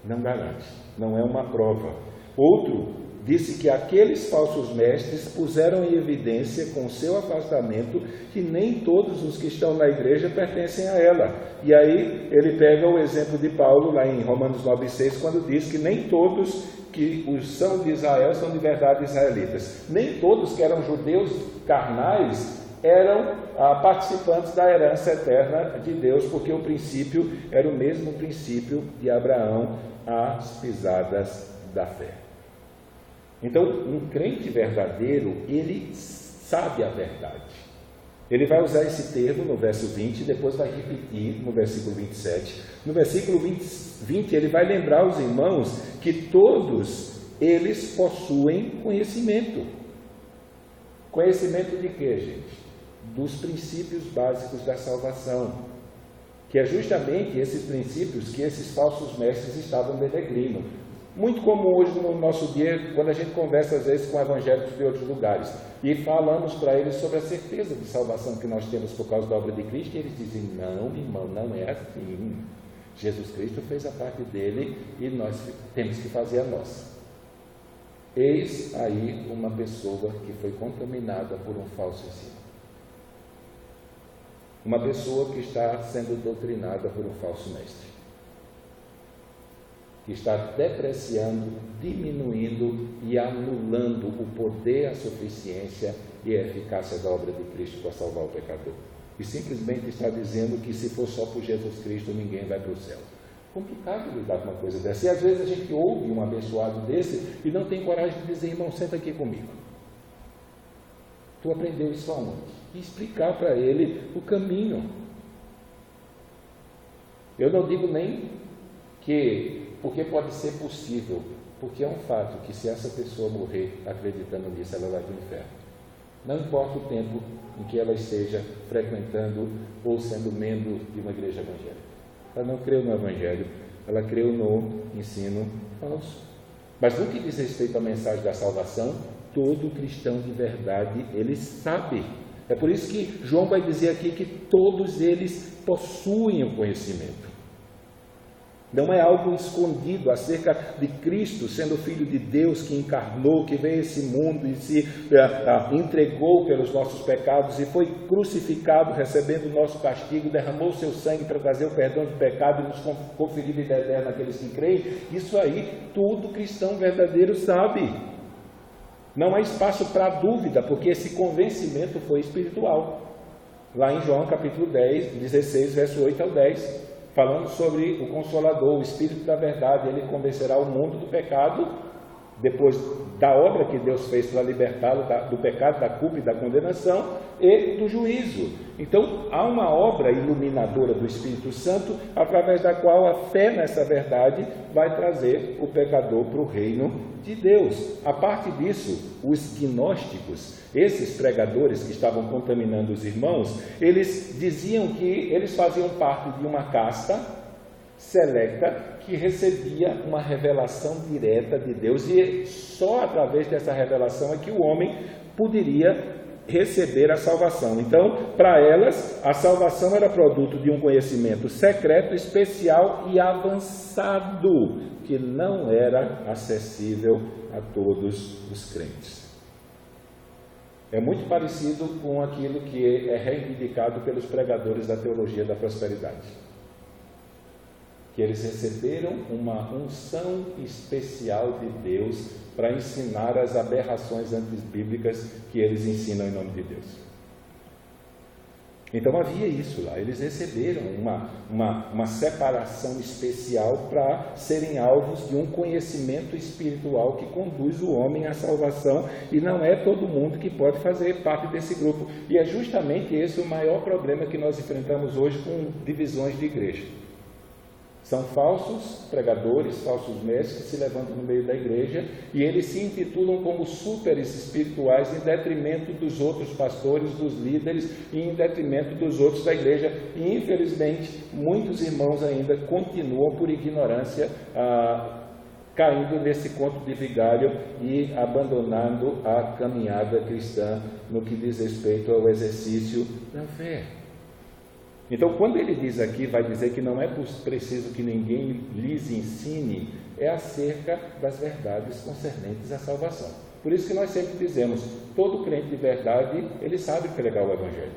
Não garante, não é uma prova. Outro disse que aqueles falsos mestres puseram em evidência com seu afastamento que nem todos os que estão na igreja pertencem a ela. E aí ele pega o exemplo de Paulo lá em Romanos 9,6, quando diz que nem todos que são de Israel são de verdade israelitas. Nem todos que eram judeus carnais eram participantes da herança eterna de Deus, porque o princípio era o mesmo princípio de Abraão, as pisadas da fé. Então, um crente verdadeiro, ele sabe a verdade. Ele vai usar esse termo no verso 20, depois vai repetir no versículo 27. No versículo 20, ele vai lembrar aos irmãos que todos eles possuem conhecimento. Conhecimento de quê, gente? Dos princípios básicos da salvação. Que é justamente esses princípios que esses falsos mestres estavam denegrindo. Muito comum hoje no nosso dia, quando a gente conversa às vezes com evangélicos de outros lugares e falamos para eles sobre a certeza de salvação que nós temos por causa da obra de Cristo, e eles dizem: não, irmão, não é assim. Jesus Cristo fez a parte dele e nós temos que fazer a nossa. Eis aí uma pessoa que foi contaminada por um falso ensino. Uma pessoa que está sendo doutrinada por um falso mestre, que está depreciando, diminuindo e anulando o poder, a suficiência e a eficácia da obra de Cristo para salvar o pecador. E simplesmente está dizendo que se for só por Jesus Cristo, ninguém vai para o céu. Complicado lidar com uma coisa dessa. E às vezes a gente ouve um abençoado desse e não tem coragem de dizer: irmão, senta aqui comigo. Tu aprendeu isso aonde? E explicar para ele o caminho. Eu não digo nem que, porque pode ser possível, porque é um fato que se essa pessoa morrer acreditando nisso, ela vai para o inferno. Não importa o tempo em que ela esteja frequentando ou sendo membro de uma igreja evangélica. Ela não creu no evangelho, ela creu no ensino falso. Mas no que diz respeito à mensagem da salvação, todo cristão de verdade, ele sabe. É por isso que João vai dizer aqui que todos eles possuem o conhecimento. Não é algo escondido acerca de Cristo sendo Filho de Deus, que encarnou, que veio a esse mundo e se entregou pelos nossos pecados e foi crucificado, recebendo o nosso castigo, derramou seu sangue para trazer o perdão de pecado e nos conferir vida eterna àqueles que creem. Isso aí, todo cristão verdadeiro sabe. Não há espaço para dúvida, porque esse convencimento foi espiritual. Lá em João capítulo 16, verso 8 ao 10, falando sobre o Consolador, o Espírito da verdade, ele convencerá o mundo do pecado, depois da obra que Deus fez para libertá-lo do pecado, da culpa e da condenação e do juízo. Então, há uma obra iluminadora do Espírito Santo, através da qual a fé nessa verdade vai trazer o pecador para o reino de Deus. A parte disso, os gnósticos, esses pregadores que estavam contaminando os irmãos, eles diziam que eles faziam parte de uma casta seleta que recebia uma revelação direta de Deus, e só através dessa revelação é que o homem poderia receber a salvação. Então, para elas, a salvação era produto de um conhecimento secreto, especial e avançado, que não era acessível a todos os crentes. É muito parecido com aquilo que é reivindicado pelos pregadores da teologia da prosperidade, que eles receberam uma unção especial de Deus para ensinar as aberrações antibíblicas que eles ensinam em nome de Deus. Então havia isso lá, eles receberam uma separação especial para serem alvos de um conhecimento espiritual que conduz o homem à salvação, e não é todo mundo que pode fazer parte desse grupo. E é justamente esse o maior problema que nós enfrentamos hoje com divisões de igreja. São falsos pregadores, falsos mestres que se levantam no meio da igreja e eles se intitulam como súperes espirituais em detrimento dos outros pastores, dos líderes e em detrimento dos outros da igreja. E infelizmente muitos irmãos ainda continuam por ignorância caindo nesse conto de vigário e abandonando a caminhada cristã no que diz respeito ao exercício da fé. Então, quando ele diz aqui, vai dizer que não é preciso que ninguém lhes ensine, é acerca das verdades concernentes à salvação. Por isso que nós sempre dizemos, todo crente de verdade, ele sabe pregar o Evangelho.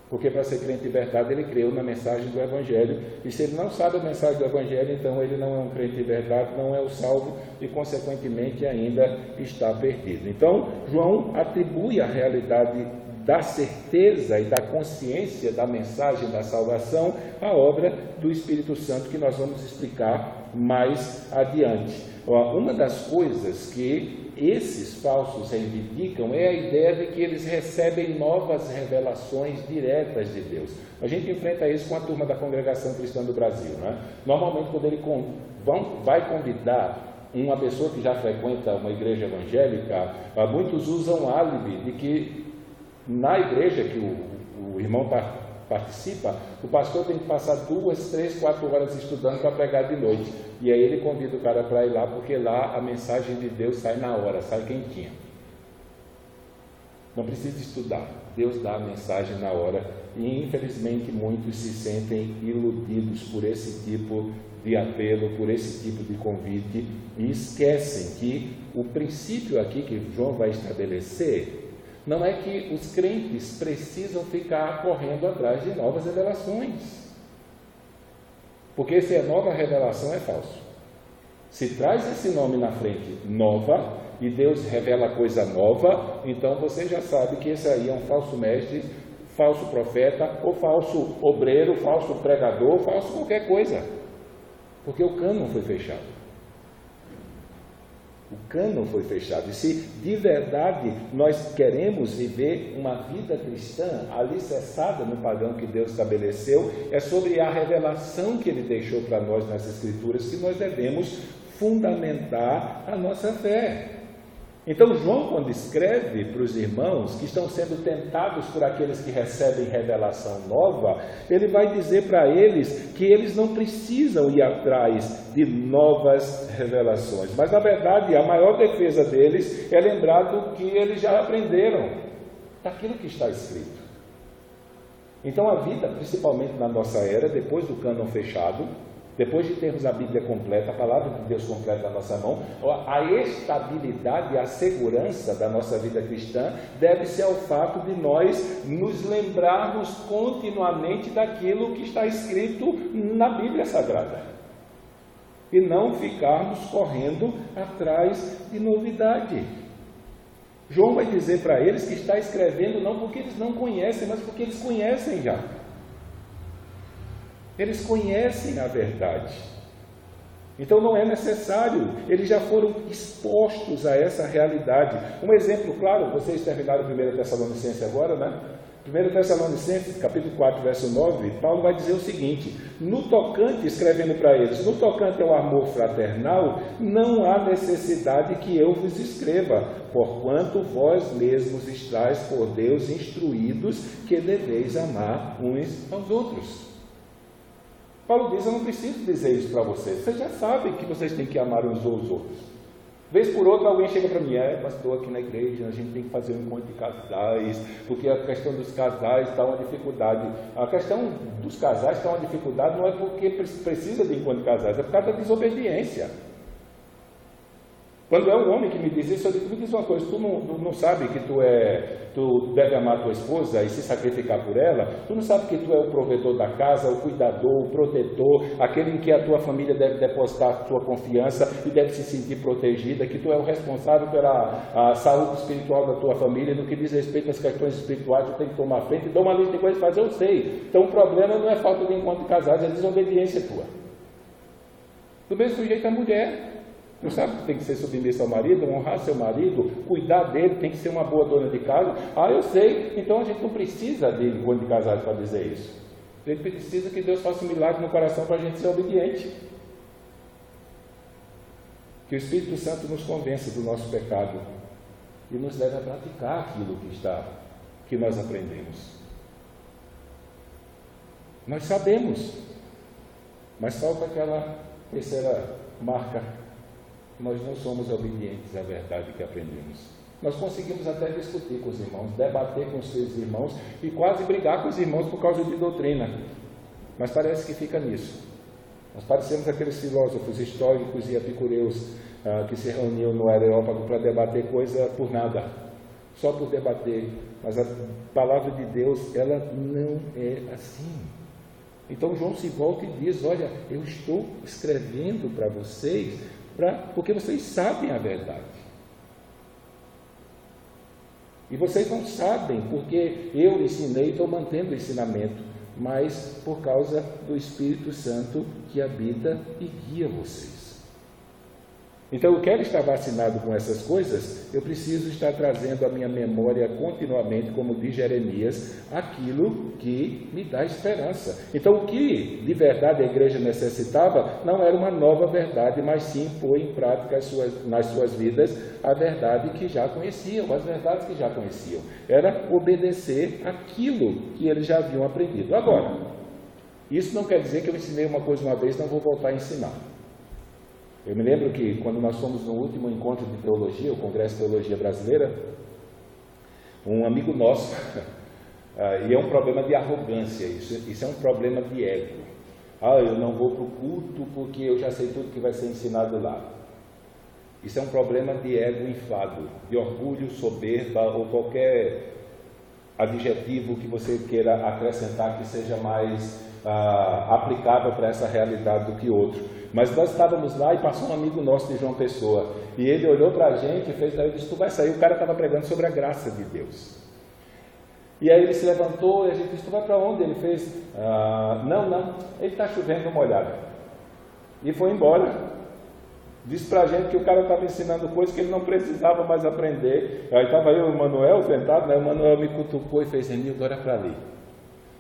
Porque para ser crente de verdade, ele creu na mensagem do Evangelho, e se ele não sabe a mensagem do Evangelho, então ele não é um crente de verdade, não é o salvo, e consequentemente ainda está perdido. Então, João atribui a realidade da certeza e da consciência da mensagem da salvação à obra do Espírito Santo, que nós vamos explicar mais adiante. Uma das coisas que esses falsos reivindicam é a ideia de que eles recebem novas revelações diretas de Deus. A gente enfrenta isso com a turma da Congregação Cristã do Brasil, né? Normalmente, quando ele vai convidar uma pessoa que já frequenta uma igreja evangélica, muitos usam o álibi de que na igreja que o irmão participa, o pastor tem que passar 2, 3, 4 horas estudando para pregar de noite. E aí ele convida o cara para ir lá, porque lá a mensagem de Deus sai na hora, sai quentinha. Não precisa estudar, Deus dá a mensagem na hora. E infelizmente muitos se sentem iludidos por esse tipo de apelo, por esse tipo de convite, e esquecem que o princípio aqui que João vai estabelecer não é que os crentes precisam ficar correndo atrás de novas revelações, porque se é nova revelação é falso. Se traz esse nome na frente, nova, e Deus revela coisa nova, então você já sabe que esse aí é um falso mestre, falso profeta, ou falso obreiro, falso pregador, falso qualquer coisa, porque o cânon foi fechado. O cânon foi fechado. E se de verdade nós queremos viver uma vida cristã alicerçada no padrão que Deus estabeleceu, é sobre a revelação que Ele deixou para nós nas Escrituras que nós devemos fundamentar a nossa fé. Então João, quando escreve para os irmãos que estão sendo tentados por aqueles que recebem revelação nova, ele vai dizer para eles que eles não precisam ir atrás de novas revelações, mas na verdade a maior defesa deles é lembrar do que eles já aprenderam, daquilo que está escrito. Então a vida, principalmente na nossa era, depois do cânon fechado, depois de termos a Bíblia completa, a palavra de Deus completa na nossa mão, a estabilidade e a segurança da nossa vida cristã deve-se ao fato de nós nos lembrarmos continuamente daquilo que está escrito na Bíblia Sagrada. e não ficarmos correndo atrás de novidade. João vai dizer para eles que está escrevendo não porque eles não conhecem, mas porque eles conhecem já. Eles conhecem a verdade. Então não é necessário, eles já foram expostos a essa realidade. Um exemplo claro, vocês terminaram 1 Tessalonicenses agora, né? 1 Tessalonicenses, capítulo 4, verso 9, Paulo vai dizer o seguinte: no tocante, escrevendo para eles, no tocante ao amor fraternal, não há necessidade que eu vos escreva, porquanto vós mesmos estáis por Deus instruídos que deveis amar uns aos outros. Paulo diz: eu não preciso dizer isso para vocês já sabem que vocês têm que amar uns aos outros. Vez por outra alguém chega para mim: pastor, aqui na igreja a gente tem que fazer um encontro de casais, porque a questão dos casais está uma dificuldade. A questão dos casais está uma dificuldade não é porque precisa de encontro de casais, é por causa da desobediência. Quando é um homem que me diz isso, eu digo: me diz uma coisa, tu não sabe que tu deve amar tua esposa e se sacrificar por ela? Tu não sabe que tu é o provedor da casa, o cuidador, o protetor, aquele em que a tua família deve depositar a sua confiança e deve se sentir protegida, que tu é o responsável pela saúde espiritual da tua família, no que diz respeito às questões espirituais, tu tem que tomar frente, e dá uma lista de coisas para fazer, eu sei. Então o problema não é falta de encontro de casais, é desobediência tua. Do mesmo jeito a mulher. Não sabe que tem que ser submissa ao marido, honrar seu marido, cuidar dele, tem que ser uma boa dona de casa? Eu sei, então a gente não precisa de encontro de casais para dizer isso. A gente precisa que Deus faça um milagre no coração para a gente ser obediente. Que o Espírito Santo nos convença do nosso pecado e nos leve a praticar aquilo que nós aprendemos. Nós sabemos, mas falta aquela terceira marca. Nós não somos obedientes à verdade que aprendemos. Nós conseguimos até discutir com os irmãos, debater com os seus irmãos e quase brigar com os irmãos por causa de doutrina. Mas parece que fica nisso. Nós parecemos aqueles filósofos históricos e epicureus que se reuniam no Areópago para debater coisa por nada, só por debater. Mas a palavra de Deus, ela não é assim. Então João se volta e diz: olha, eu estou escrevendo para vocês porque vocês sabem a verdade. E vocês não sabem porque eu ensinei e estou mantendo o ensinamento, mas por causa do Espírito Santo que habita e guia vocês. Então eu quero estar vacinado com essas coisas, eu preciso estar trazendo à minha memória continuamente, como diz Jeremias, aquilo que me dá esperança. Então o que de verdade a igreja necessitava não era uma nova verdade, mas sim pôr em prática nas suas vidas a verdade que já conheciam, as verdades que já conheciam. Era obedecer aquilo que eles já haviam aprendido. Agora, isso não quer dizer que eu ensinei uma coisa uma vez e não vou voltar a ensinar. Eu me lembro que quando nós fomos no último encontro de teologia, o Congresso de Teologia Brasileira, um amigo nosso, e é um problema de arrogância, isso é um problema de ego. Eu não vou para o culto porque eu já sei tudo que vai ser ensinado lá. Isso é um problema de ego inflado, de orgulho, soberba ou qualquer adjetivo que você queira acrescentar que seja mais aplicável para essa realidade do que outro. Mas nós estávamos lá e passou um amigo nosso de João Pessoa, e ele olhou para a gente e fez, disse: tu vai sair. O cara estava pregando sobre a graça de Deus. E aí ele se levantou e a gente disse: tu vai para onde? Ele fez: não, ele está chovendo, uma olhada. E foi embora. Disse para a gente que o cara estava ensinando coisas que ele não precisava mais aprender. Aí estava eu e o Manuel sentado, né? O Manuel me cutucou e fez: Emildo, olha para ali.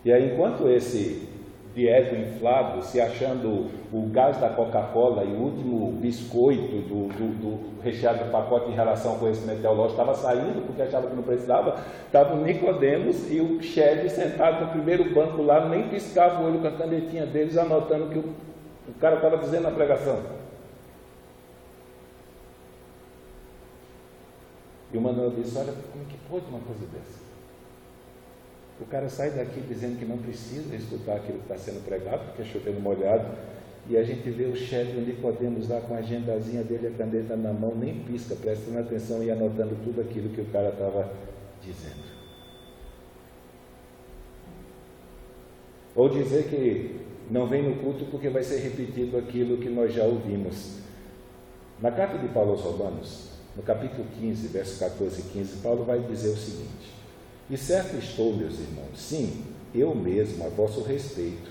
E aí, enquanto esse de ego inflado, se achando o gás da Coca-Cola e o último biscoito do recheado do pacote em relação ao conhecimento teológico, estava saindo porque achava que não precisava, estava o Nicodemos e o Chevy sentado no primeiro banco lá, nem piscava o olho com a canetinha deles, anotando o que o cara estava dizendo na pregação. E o Manuel disse: olha, como que pode uma coisa dessa? O cara sai daqui dizendo que não precisa escutar aquilo que está sendo pregado, porque é chovendo molhado, e a gente vê o chefe onde podemos lá com a agendazinha dele, a caneta na mão, nem pisca, prestando atenção e anotando tudo aquilo que o cara estava dizendo. Ou dizer que não vem no culto porque vai ser repetido aquilo que nós já ouvimos. Na carta de Paulo aos Romanos, no capítulo 15, verso 14 e 15, Paulo vai dizer o seguinte: e certo estou, meus irmãos, sim, eu mesmo, a vosso respeito,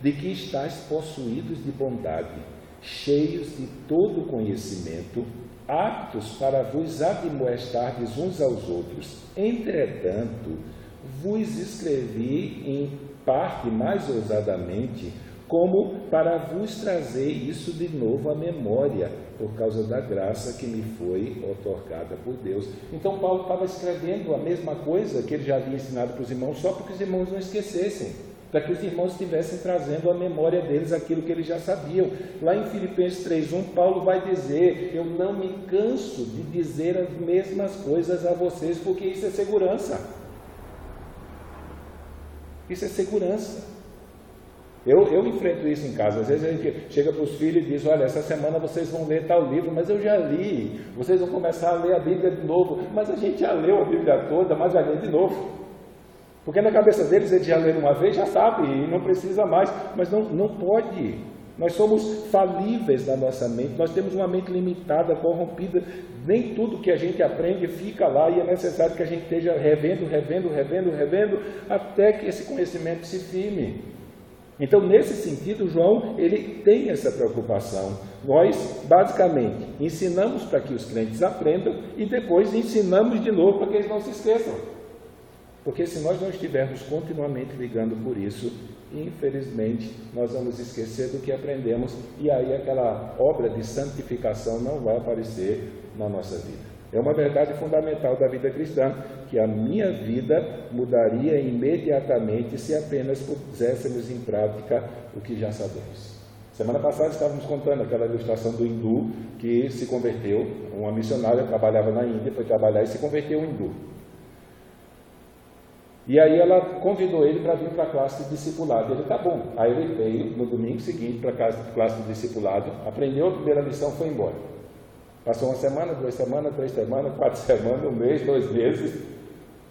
de que estáis possuídos de bondade, cheios de todo conhecimento, aptos para vos admoestardes uns aos outros. Entretanto, vos escrevi em parte mais ousadamente, como para vos trazer isso de novo à memória, por causa da graça que me foi otorgada por Deus. Então Paulo estava escrevendo a mesma coisa que ele já havia ensinado para os irmãos, só para que os irmãos não esquecessem, para que os irmãos estivessem trazendo à memória deles aquilo que eles já sabiam. Lá em Filipenses 3:1, Paulo vai dizer: eu não me canso de dizer as mesmas coisas a vocês, porque isso é segurança. Isso é segurança. Eu enfrento isso em casa. Às vezes a gente chega para os filhos e diz: olha, essa semana vocês vão ler tal livro, mas eu já li. Vocês vão começar a ler a Bíblia de novo, mas a gente já leu a Bíblia toda, mas vai ler de novo. Porque na cabeça deles, eles já leram uma vez, já sabe, e não precisa mais. Mas não pode. Nós somos falíveis na nossa mente, nós temos uma mente limitada, corrompida. Nem tudo que a gente aprende fica lá, e é necessário que a gente esteja revendo, até que esse conhecimento se firme. Então, nesse sentido, João, ele tem essa preocupação. Nós, basicamente, ensinamos para que os crentes aprendam e depois ensinamos de novo para que eles não se esqueçam. Porque se nós não estivermos continuamente ligando por isso, infelizmente, nós vamos esquecer do que aprendemos e aí aquela obra de santificação não vai aparecer na nossa vida. É uma verdade fundamental da vida cristã, que a minha vida mudaria imediatamente se apenas puséssemos em prática o que já sabemos. Semana passada estávamos contando aquela ilustração do hindu que se converteu, uma missionária trabalhava na Índia, foi trabalhar e se converteu um hindu. E aí ela convidou ele para vir para a classe de discipulado. Ele, tá bom. Aí ele veio no domingo seguinte para a classe de discipulado, aprendeu a primeira lição e foi embora. Passou uma semana, 2 semanas, 3 semanas, 4 semanas, 1 mês, 2 meses.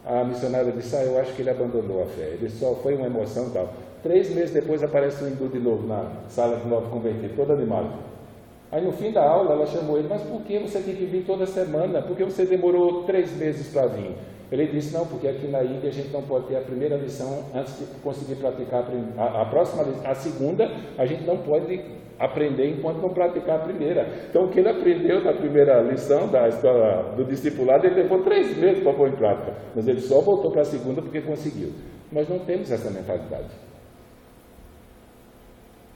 A missionária disse: eu acho que ele abandonou a fé. Ele só foi uma emoção e tal. 3 meses depois aparece um hindu de novo na sala de novo convertido, todo animado. Aí no fim da aula ela chamou ele: mas por que você tem que vir toda semana? Por que você demorou 3 meses para vir? Ele disse: não, porque aqui na Índia a gente não pode ter a primeira lição antes de conseguir praticar a segunda, a gente não pode aprender enquanto não praticar a primeira. Então o que ele aprendeu na primeira lição da escola do discipulado, ele levou 3 meses para pôr em prática, mas ele só voltou para a segunda porque conseguiu. Nós não temos essa mentalidade.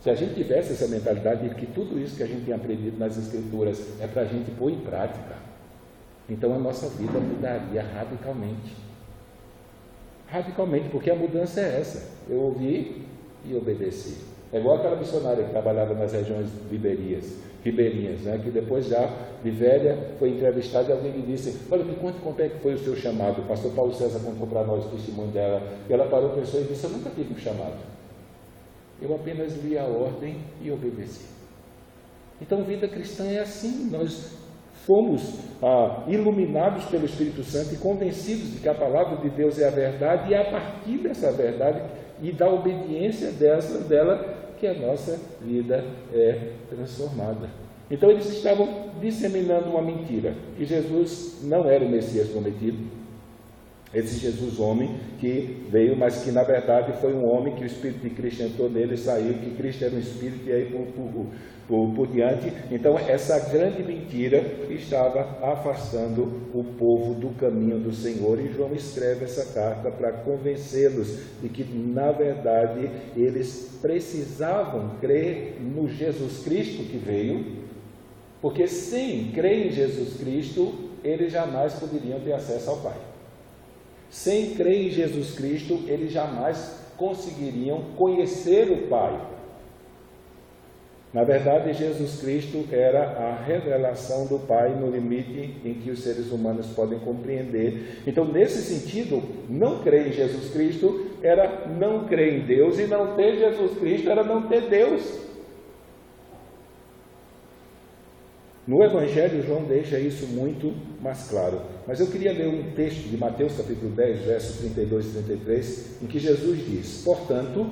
Se a gente tivesse essa mentalidade de que tudo isso que a gente tem aprendido nas Escrituras é para a gente pôr em prática, então a nossa vida mudaria radicalmente. Radicalmente, porque a mudança é essa: eu ouvi e obedeci. É igual aquela missionária que trabalhava nas regiões ribeirinhas, né? Que depois já, de velha, foi entrevistada e alguém lhe disse: olha, me conte como é que foi o seu chamado. O pastor Paulo César contou para nós o testemunho dela. E ela parou, pensou e disse: eu nunca tive um chamado. Eu apenas li a ordem e obedeci. Então, vida cristã é assim. Nós fomos iluminados pelo Espírito Santo e convencidos de que a palavra de Deus é a verdade, e é a partir dessa verdade e da obediência dela que a nossa vida é transformada. Então eles estavam disseminando uma mentira, que Jesus não era o Messias prometido, esse Jesus homem que veio, mas que na verdade foi um homem que o Espírito de Cristo entrou nele e saiu, que Cristo era um Espírito e aí por diante. Então essa grande mentira estava afastando o povo do caminho do Senhor, e João escreve essa carta para convencê-los de que na verdade eles precisavam crer no Jesus Cristo que veio, porque sem crer em Jesus Cristo eles jamais poderiam ter acesso ao Pai. Sem crer em Jesus Cristo eles jamais conseguiriam conhecer o Pai. Na verdade, Jesus Cristo era a revelação do Pai no limite em que os seres humanos podem compreender. Então, nesse sentido, não crer em Jesus Cristo era não crer em Deus, e não ter Jesus Cristo era não ter Deus. No Evangelho, João deixa isso muito mais claro. Mas eu queria ler um texto de Mateus capítulo 10, versos 32 e 33, em que Jesus diz: portanto,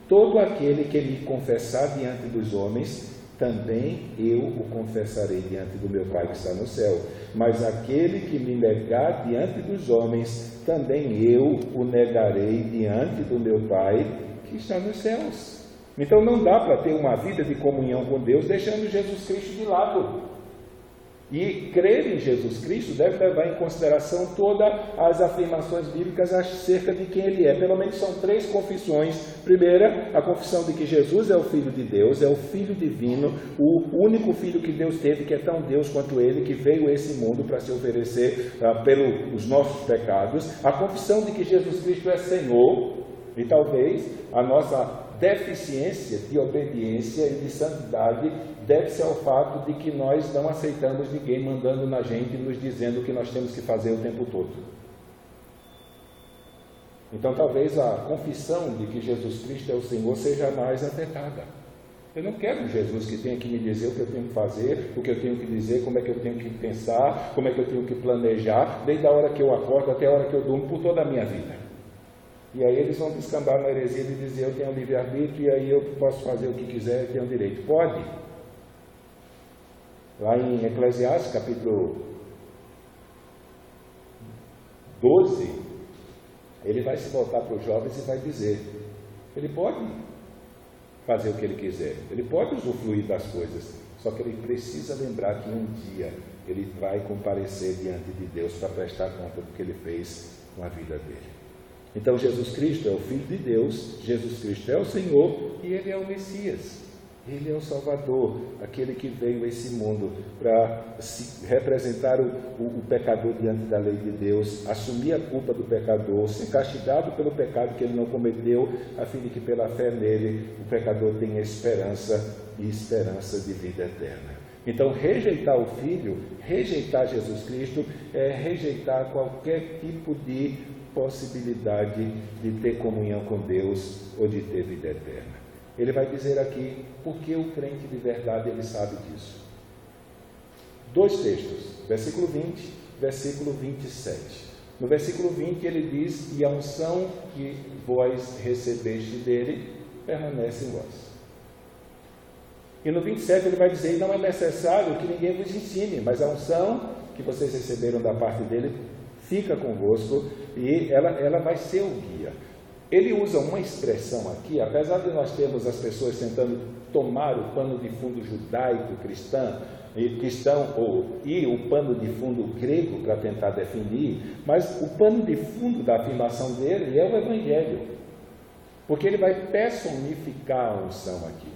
todo aquele que me confessar diante dos homens, também eu o confessarei diante do meu Pai que está no céu. Mas aquele que me negar diante dos homens, também eu o negarei diante do meu Pai que está nos céus. Então não dá para ter uma vida de comunhão com Deus deixando Jesus Cristo de lado. E crer em Jesus Cristo deve levar em consideração todas as afirmações bíblicas acerca de quem Ele é. Pelo menos são 3 confissões. Primeira, a confissão de que Jesus é o Filho de Deus, é o Filho divino, o único Filho que Deus teve, que é tão Deus quanto Ele, que veio a esse mundo para se oferecer pelos nossos pecados. A confissão de que Jesus Cristo é Senhor, e talvez a nossa deficiência de obediência e de santidade deve-se ao fato de que nós não aceitamos ninguém mandando na gente e nos dizendo o que nós temos que fazer o tempo todo. Então talvez a confissão de que Jesus Cristo é o Senhor seja mais afetada. Eu não quero um Jesus que tenha que me dizer o que eu tenho que fazer, o que eu tenho que dizer, como é que eu tenho que pensar, como é que eu tenho que planejar, desde a hora que eu acordo até a hora que eu durmo, por toda a minha vida. E aí eles vão descambar na heresia de dizer: eu tenho livre-arbítrio e aí eu posso fazer o que quiser, eu tenho direito. Pode. Lá em Eclesiastes, capítulo 12, ele vai se voltar para os jovens e vai dizer: ele pode fazer o que ele quiser, ele pode usufruir das coisas, só que ele precisa lembrar que um dia ele vai comparecer diante de Deus para prestar conta do que ele fez com a vida dele. Então Jesus Cristo é o Filho de Deus, Jesus Cristo é o Senhor e Ele é o Messias. Ele é o Salvador, aquele que veio a esse mundo para representar o pecador diante da lei de Deus, assumir a culpa do pecador, ser castigado pelo pecado que ele não cometeu, a fim de que pela fé nele o pecador tenha esperança e esperança de vida eterna. Então, rejeitar o Filho, rejeitar Jesus Cristo, é rejeitar qualquer tipo de possibilidade de ter comunhão com Deus ou de ter vida eterna. Ele vai dizer aqui porque o crente de verdade ele sabe disso. 2 textos, versículo 20, versículo 27. No versículo 20 ele diz: e a unção que vós recebeste dele permanece em vós. E no 27 ele vai dizer: não é necessário que ninguém vos ensine, mas a unção que vocês receberam da parte dele fica convosco e ela vai ser o guia. Ele usa uma expressão aqui, apesar de nós termos as pessoas tentando tomar o pano de fundo judaico-cristão e o pano de fundo grego para tentar definir, mas o pano de fundo da afirmação dele é o Evangelho, porque ele vai personificar a unção aqui.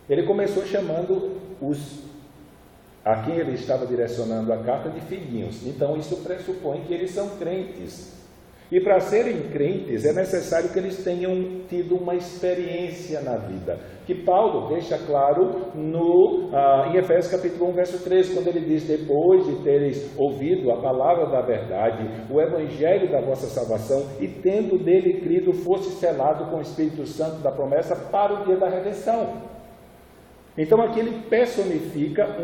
Ele começou chamando a quem ele estava direcionando a carta de filhinhos. Então isso pressupõe que eles são crentes. E para serem crentes é necessário que eles tenham tido uma experiência na vida, que Paulo deixa claro em Efésios capítulo 1, verso 13, quando ele diz: depois de teres ouvido a palavra da verdade, o evangelho da vossa salvação, e tendo nele crido, fosse selado com o Espírito Santo da promessa para o dia da redenção. Então aqui ele personifica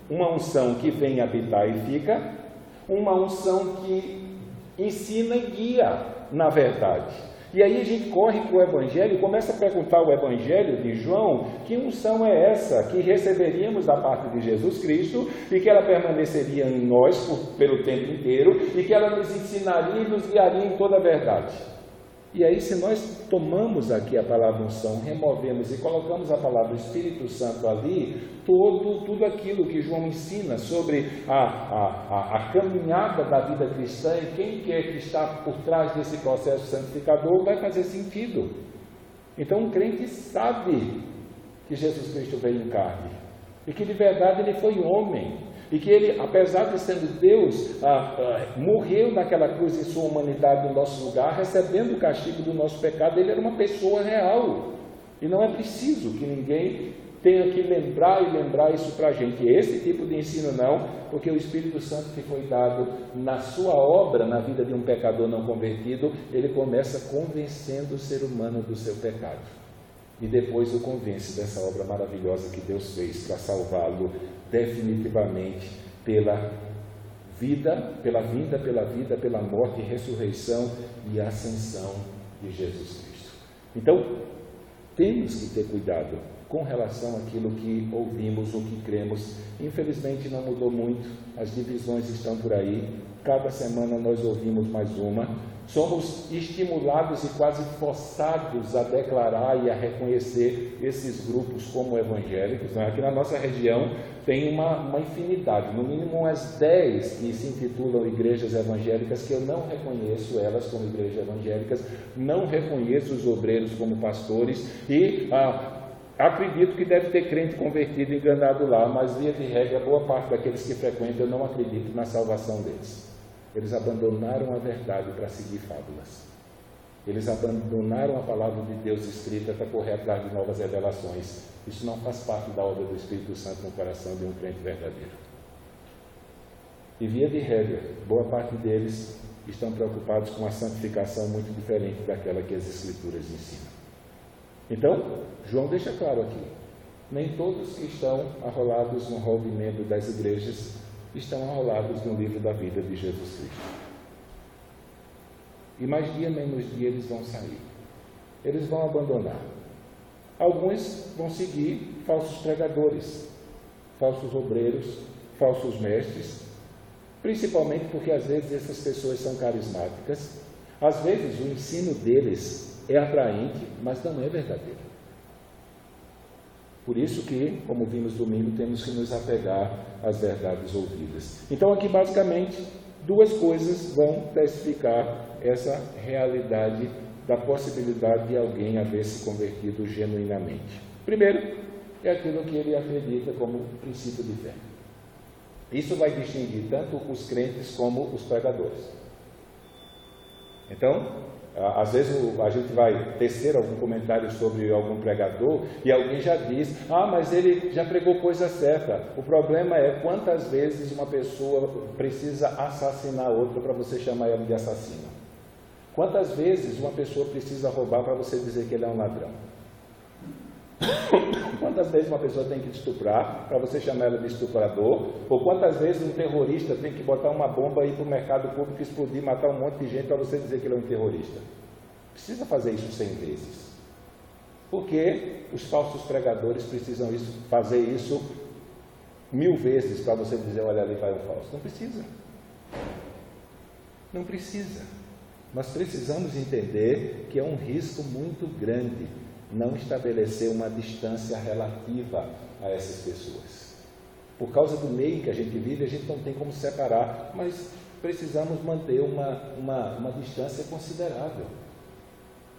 uma unção que vem habitar e fica, uma unção que ensina e guia na verdade. E aí a gente corre para o Evangelho e começa a perguntar ao Evangelho de João: que unção é essa que receberíamos da parte de Jesus Cristo e que ela permaneceria em nós pelo tempo inteiro e que ela nos ensinaria e nos guiaria em toda a verdade? E aí, se nós tomamos aqui a palavra unção, removemos e colocamos a palavra Espírito Santo ali, tudo aquilo que João ensina sobre a caminhada da vida cristã e quem quer que está por trás desse processo santificador vai fazer sentido. Então, um crente sabe que Jesus Cristo veio em carne e que de verdade ele foi homem. E que ele, apesar de sendo Deus, morreu naquela cruz em sua humanidade no nosso lugar, recebendo o castigo do nosso pecado. Ele era uma pessoa real. E não é preciso que ninguém tenha que lembrar isso para a gente. Esse tipo de ensino não, porque o Espírito Santo que foi dado na sua obra, na vida de um pecador não convertido, ele começa convencendo o ser humano do seu pecado. E depois o convence dessa obra maravilhosa que Deus fez para salvá-lo definitivamente pela vida, pela morte, ressurreição e ascensão de Jesus Cristo. Então, temos que ter cuidado com relação àquilo que ouvimos ou que cremos. Infelizmente não mudou muito, as divisões estão por aí, cada semana nós ouvimos mais uma, somos estimulados e quase forçados a declarar e a reconhecer esses grupos como evangélicos. Aqui na nossa região tem uma infinidade, no mínimo umas 10 que se intitulam igrejas evangélicas, que eu não reconheço elas como igrejas evangélicas, não reconheço os obreiros como pastores e acredito que deve ter crente convertido e enganado lá, mas via de regra, boa parte daqueles que frequentam, eu não acredito na salvação deles. Eles abandonaram a verdade para seguir fábulas. Eles abandonaram a palavra de Deus escrita para correr atrás de novas revelações. Isso não faz parte da obra do Espírito Santo no coração de um crente verdadeiro. E via de regra, boa parte deles estão preocupados com uma santificação muito diferente daquela que as Escrituras ensinam. Então, João deixa claro aqui, nem todos que estão arrolados no hall de membro das igrejas estão arrolados no livro da vida de Jesus Cristo. E mais dia, menos dia, eles vão sair. Eles vão abandonar. Alguns vão seguir falsos pregadores, falsos obreiros, falsos mestres, principalmente porque às vezes essas pessoas são carismáticas, às vezes o ensino deles é atraente, mas não é verdadeiro. Por isso que, como vimos domingo, temos que nos apegar às verdades ouvidas. Então aqui basicamente duas coisas vão testificar essa realidade da possibilidade de alguém haver se convertido genuinamente. Primeiro, é aquilo que ele acredita como princípio de fé. Isso vai distinguir tanto os crentes como os pregadores. Então, às vezes a gente vai tecer algum comentário sobre algum pregador e alguém já diz, mas ele já pregou coisa certa. O problema é quantas vezes uma pessoa precisa assassinar outra para você chamar ela de assassino. Quantas vezes uma pessoa precisa roubar para você dizer que ele é um ladrão? Quantas vezes uma pessoa tem que estuprar para você chamar ela de estuprador? Ou quantas vezes um terrorista tem que botar uma bomba e ir para o mercado público, explodir, matar um monte de gente para você dizer que ele é um terrorista? Precisa fazer isso 100 vezes. Porque os falsos pregadores precisam fazer isso 1000 vezes para você dizer, olha, ali vai o falso. Não precisa. Não precisa. Nós precisamos entender que é um risco muito grande não estabelecer uma distância relativa a essas pessoas. Por causa do meio em que a gente vive, a gente não tem como separar, mas precisamos manter uma distância considerável.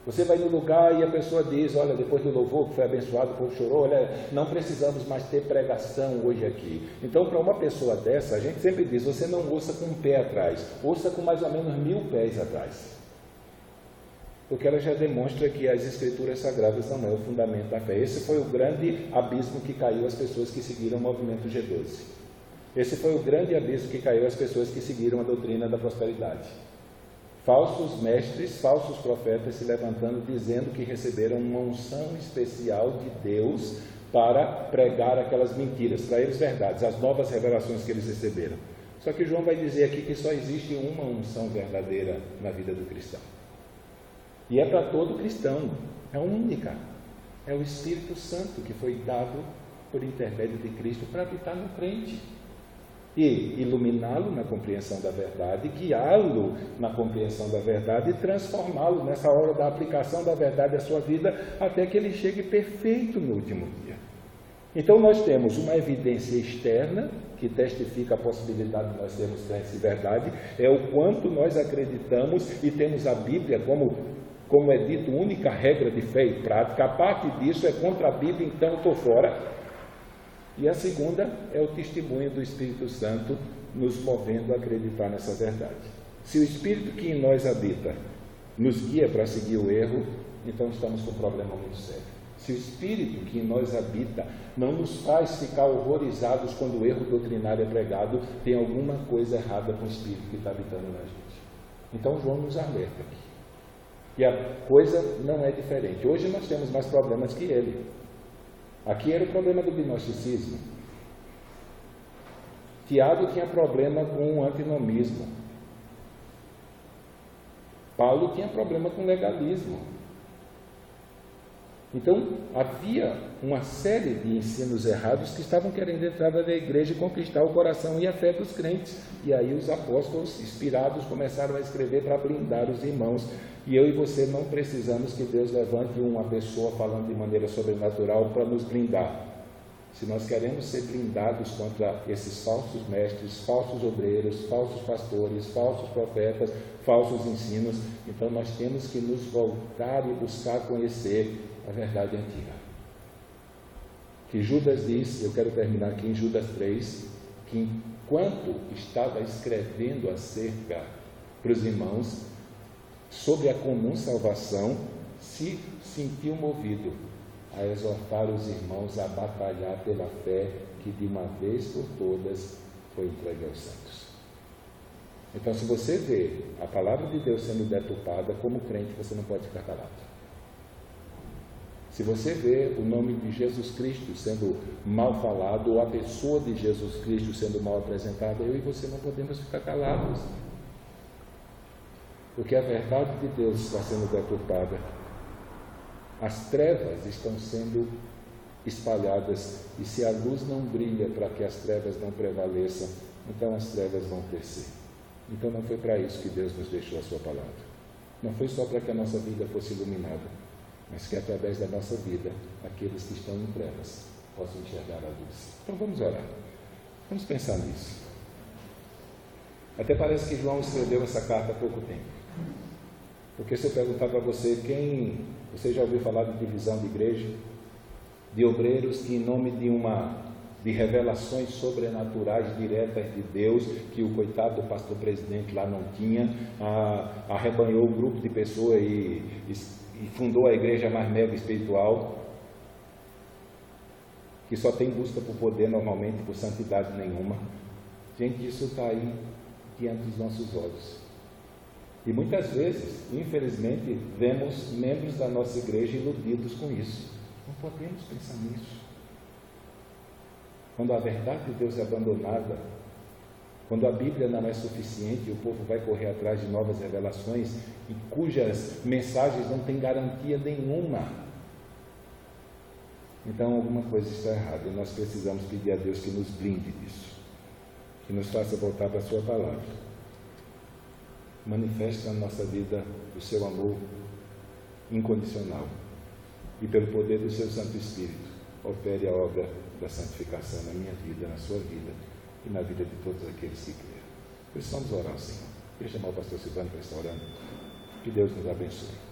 Você vai no lugar e a pessoa diz, olha, depois do louvor que foi abençoado, o povo chorou, olha, não precisamos mais ter pregação hoje aqui. Então, para uma pessoa dessa, a gente sempre diz, você não ouça com um pé atrás, ouça com mais ou menos 1000 pés atrás. Porque ela já demonstra que as Escrituras Sagradas não é o fundamento da fé. Esse foi o grande abismo que caiu às pessoas que seguiram o movimento G12. Esse foi o grande abismo que caiu às pessoas que seguiram a doutrina da prosperidade. Falsos mestres, falsos profetas se levantando, dizendo que receberam uma unção especial de Deus para pregar aquelas mentiras, para eles verdades, as novas revelações que eles receberam. Só que João vai dizer aqui que só existe uma unção verdadeira na vida do cristão. E é para todo cristão, é única. É o Espírito Santo que foi dado por intermédio de Cristo para habitar no crente. E iluminá-lo na compreensão da verdade, guiá-lo na compreensão da verdade e transformá-lo nessa hora da aplicação da verdade à sua vida até que ele chegue perfeito no último dia. Então nós temos uma evidência externa que testifica a possibilidade de nós sermos crentes de verdade, é o quanto nós acreditamos e temos a Bíblia como é dito, única regra de fé e prática. A parte disso é contra a Bíblia, então estou fora. E a segunda é o testemunho do Espírito Santo nos movendo a acreditar nessa verdade. Se o Espírito que em nós habita nos guia para seguir o erro, então estamos com um problema muito sério. Se o Espírito que em nós habita não nos faz ficar horrorizados quando o erro doutrinário é pregado, tem alguma coisa errada com o Espírito que está habitando na gente. Então João nos alerta aqui. E a coisa não é diferente. Hoje nós temos mais problemas que ele. Aqui era o problema do gnosticismo. Tiago tinha problema com o antinomismo. Paulo tinha problema com legalismo. Então, havia uma série de ensinos errados que estavam querendo entrar na igreja e conquistar o coração e a fé dos crentes. E aí os apóstolos, inspirados, começaram a escrever para blindar os irmãos. E eu e você não precisamos que Deus levante uma pessoa falando de maneira sobrenatural para nos blindar. Se nós queremos ser blindados contra esses falsos mestres, falsos obreiros, falsos pastores, falsos profetas, falsos ensinos, então nós temos que nos voltar e buscar conhecer a verdade antiga. Que Judas diz, eu quero terminar aqui em Judas 3, que enquanto estava escrevendo acerca para os irmãos sobre a comum salvação, se sentiu movido a exortar os irmãos a batalhar pela fé que de uma vez por todas foi entregue aos santos. Então, se você vê a palavra de Deus sendo deturpada, como crente, você não pode ficar calado. Se você vê o nome de Jesus Cristo sendo mal falado, ou a pessoa de Jesus Cristo sendo mal apresentada, eu e você não podemos ficar calados. Porque a verdade de Deus está sendo deturpada. As trevas estão sendo espalhadas, e se a luz não brilha para que as trevas não prevaleçam, então as trevas vão crescer. Então não foi para isso que Deus nos deixou a sua palavra. Não foi só para que a nossa vida fosse iluminada, mas que através da nossa vida, aqueles que estão em trevas possam enxergar a luz. Então vamos orar. Vamos pensar nisso. Até parece que João escreveu essa carta há pouco tempo. Porque se eu perguntar para você, você já ouviu falar de divisão de igreja? De obreiros que, em nome de revelações sobrenaturais diretas de Deus, que o coitado do pastor presidente lá não tinha, arrebanhou um grupo de pessoas e fundou a igreja mais mega espiritual, que só tem busca por poder, normalmente por santidade nenhuma. Gente, isso está aí diante dos nossos olhos. E muitas vezes, infelizmente, vemos membros da nossa igreja iludidos com isso. Não podemos pensar nisso. Quando a verdade de Deus é abandonada, quando a Bíblia não é suficiente, o povo vai correr atrás de novas revelações e cujas mensagens não têm garantia nenhuma. Então alguma coisa está errada e nós precisamos pedir a Deus que nos blinde disso, que nos faça voltar para a sua palavra. Manifeste na nossa vida o seu amor incondicional e pelo poder do seu Santo Espírito opere a obra da santificação na minha vida, na sua vida e na vida de todos aqueles que creram. Precisamos orar, Senhor. Deixa chamar o pastor Silvano para estar orando. Que Deus nos abençoe.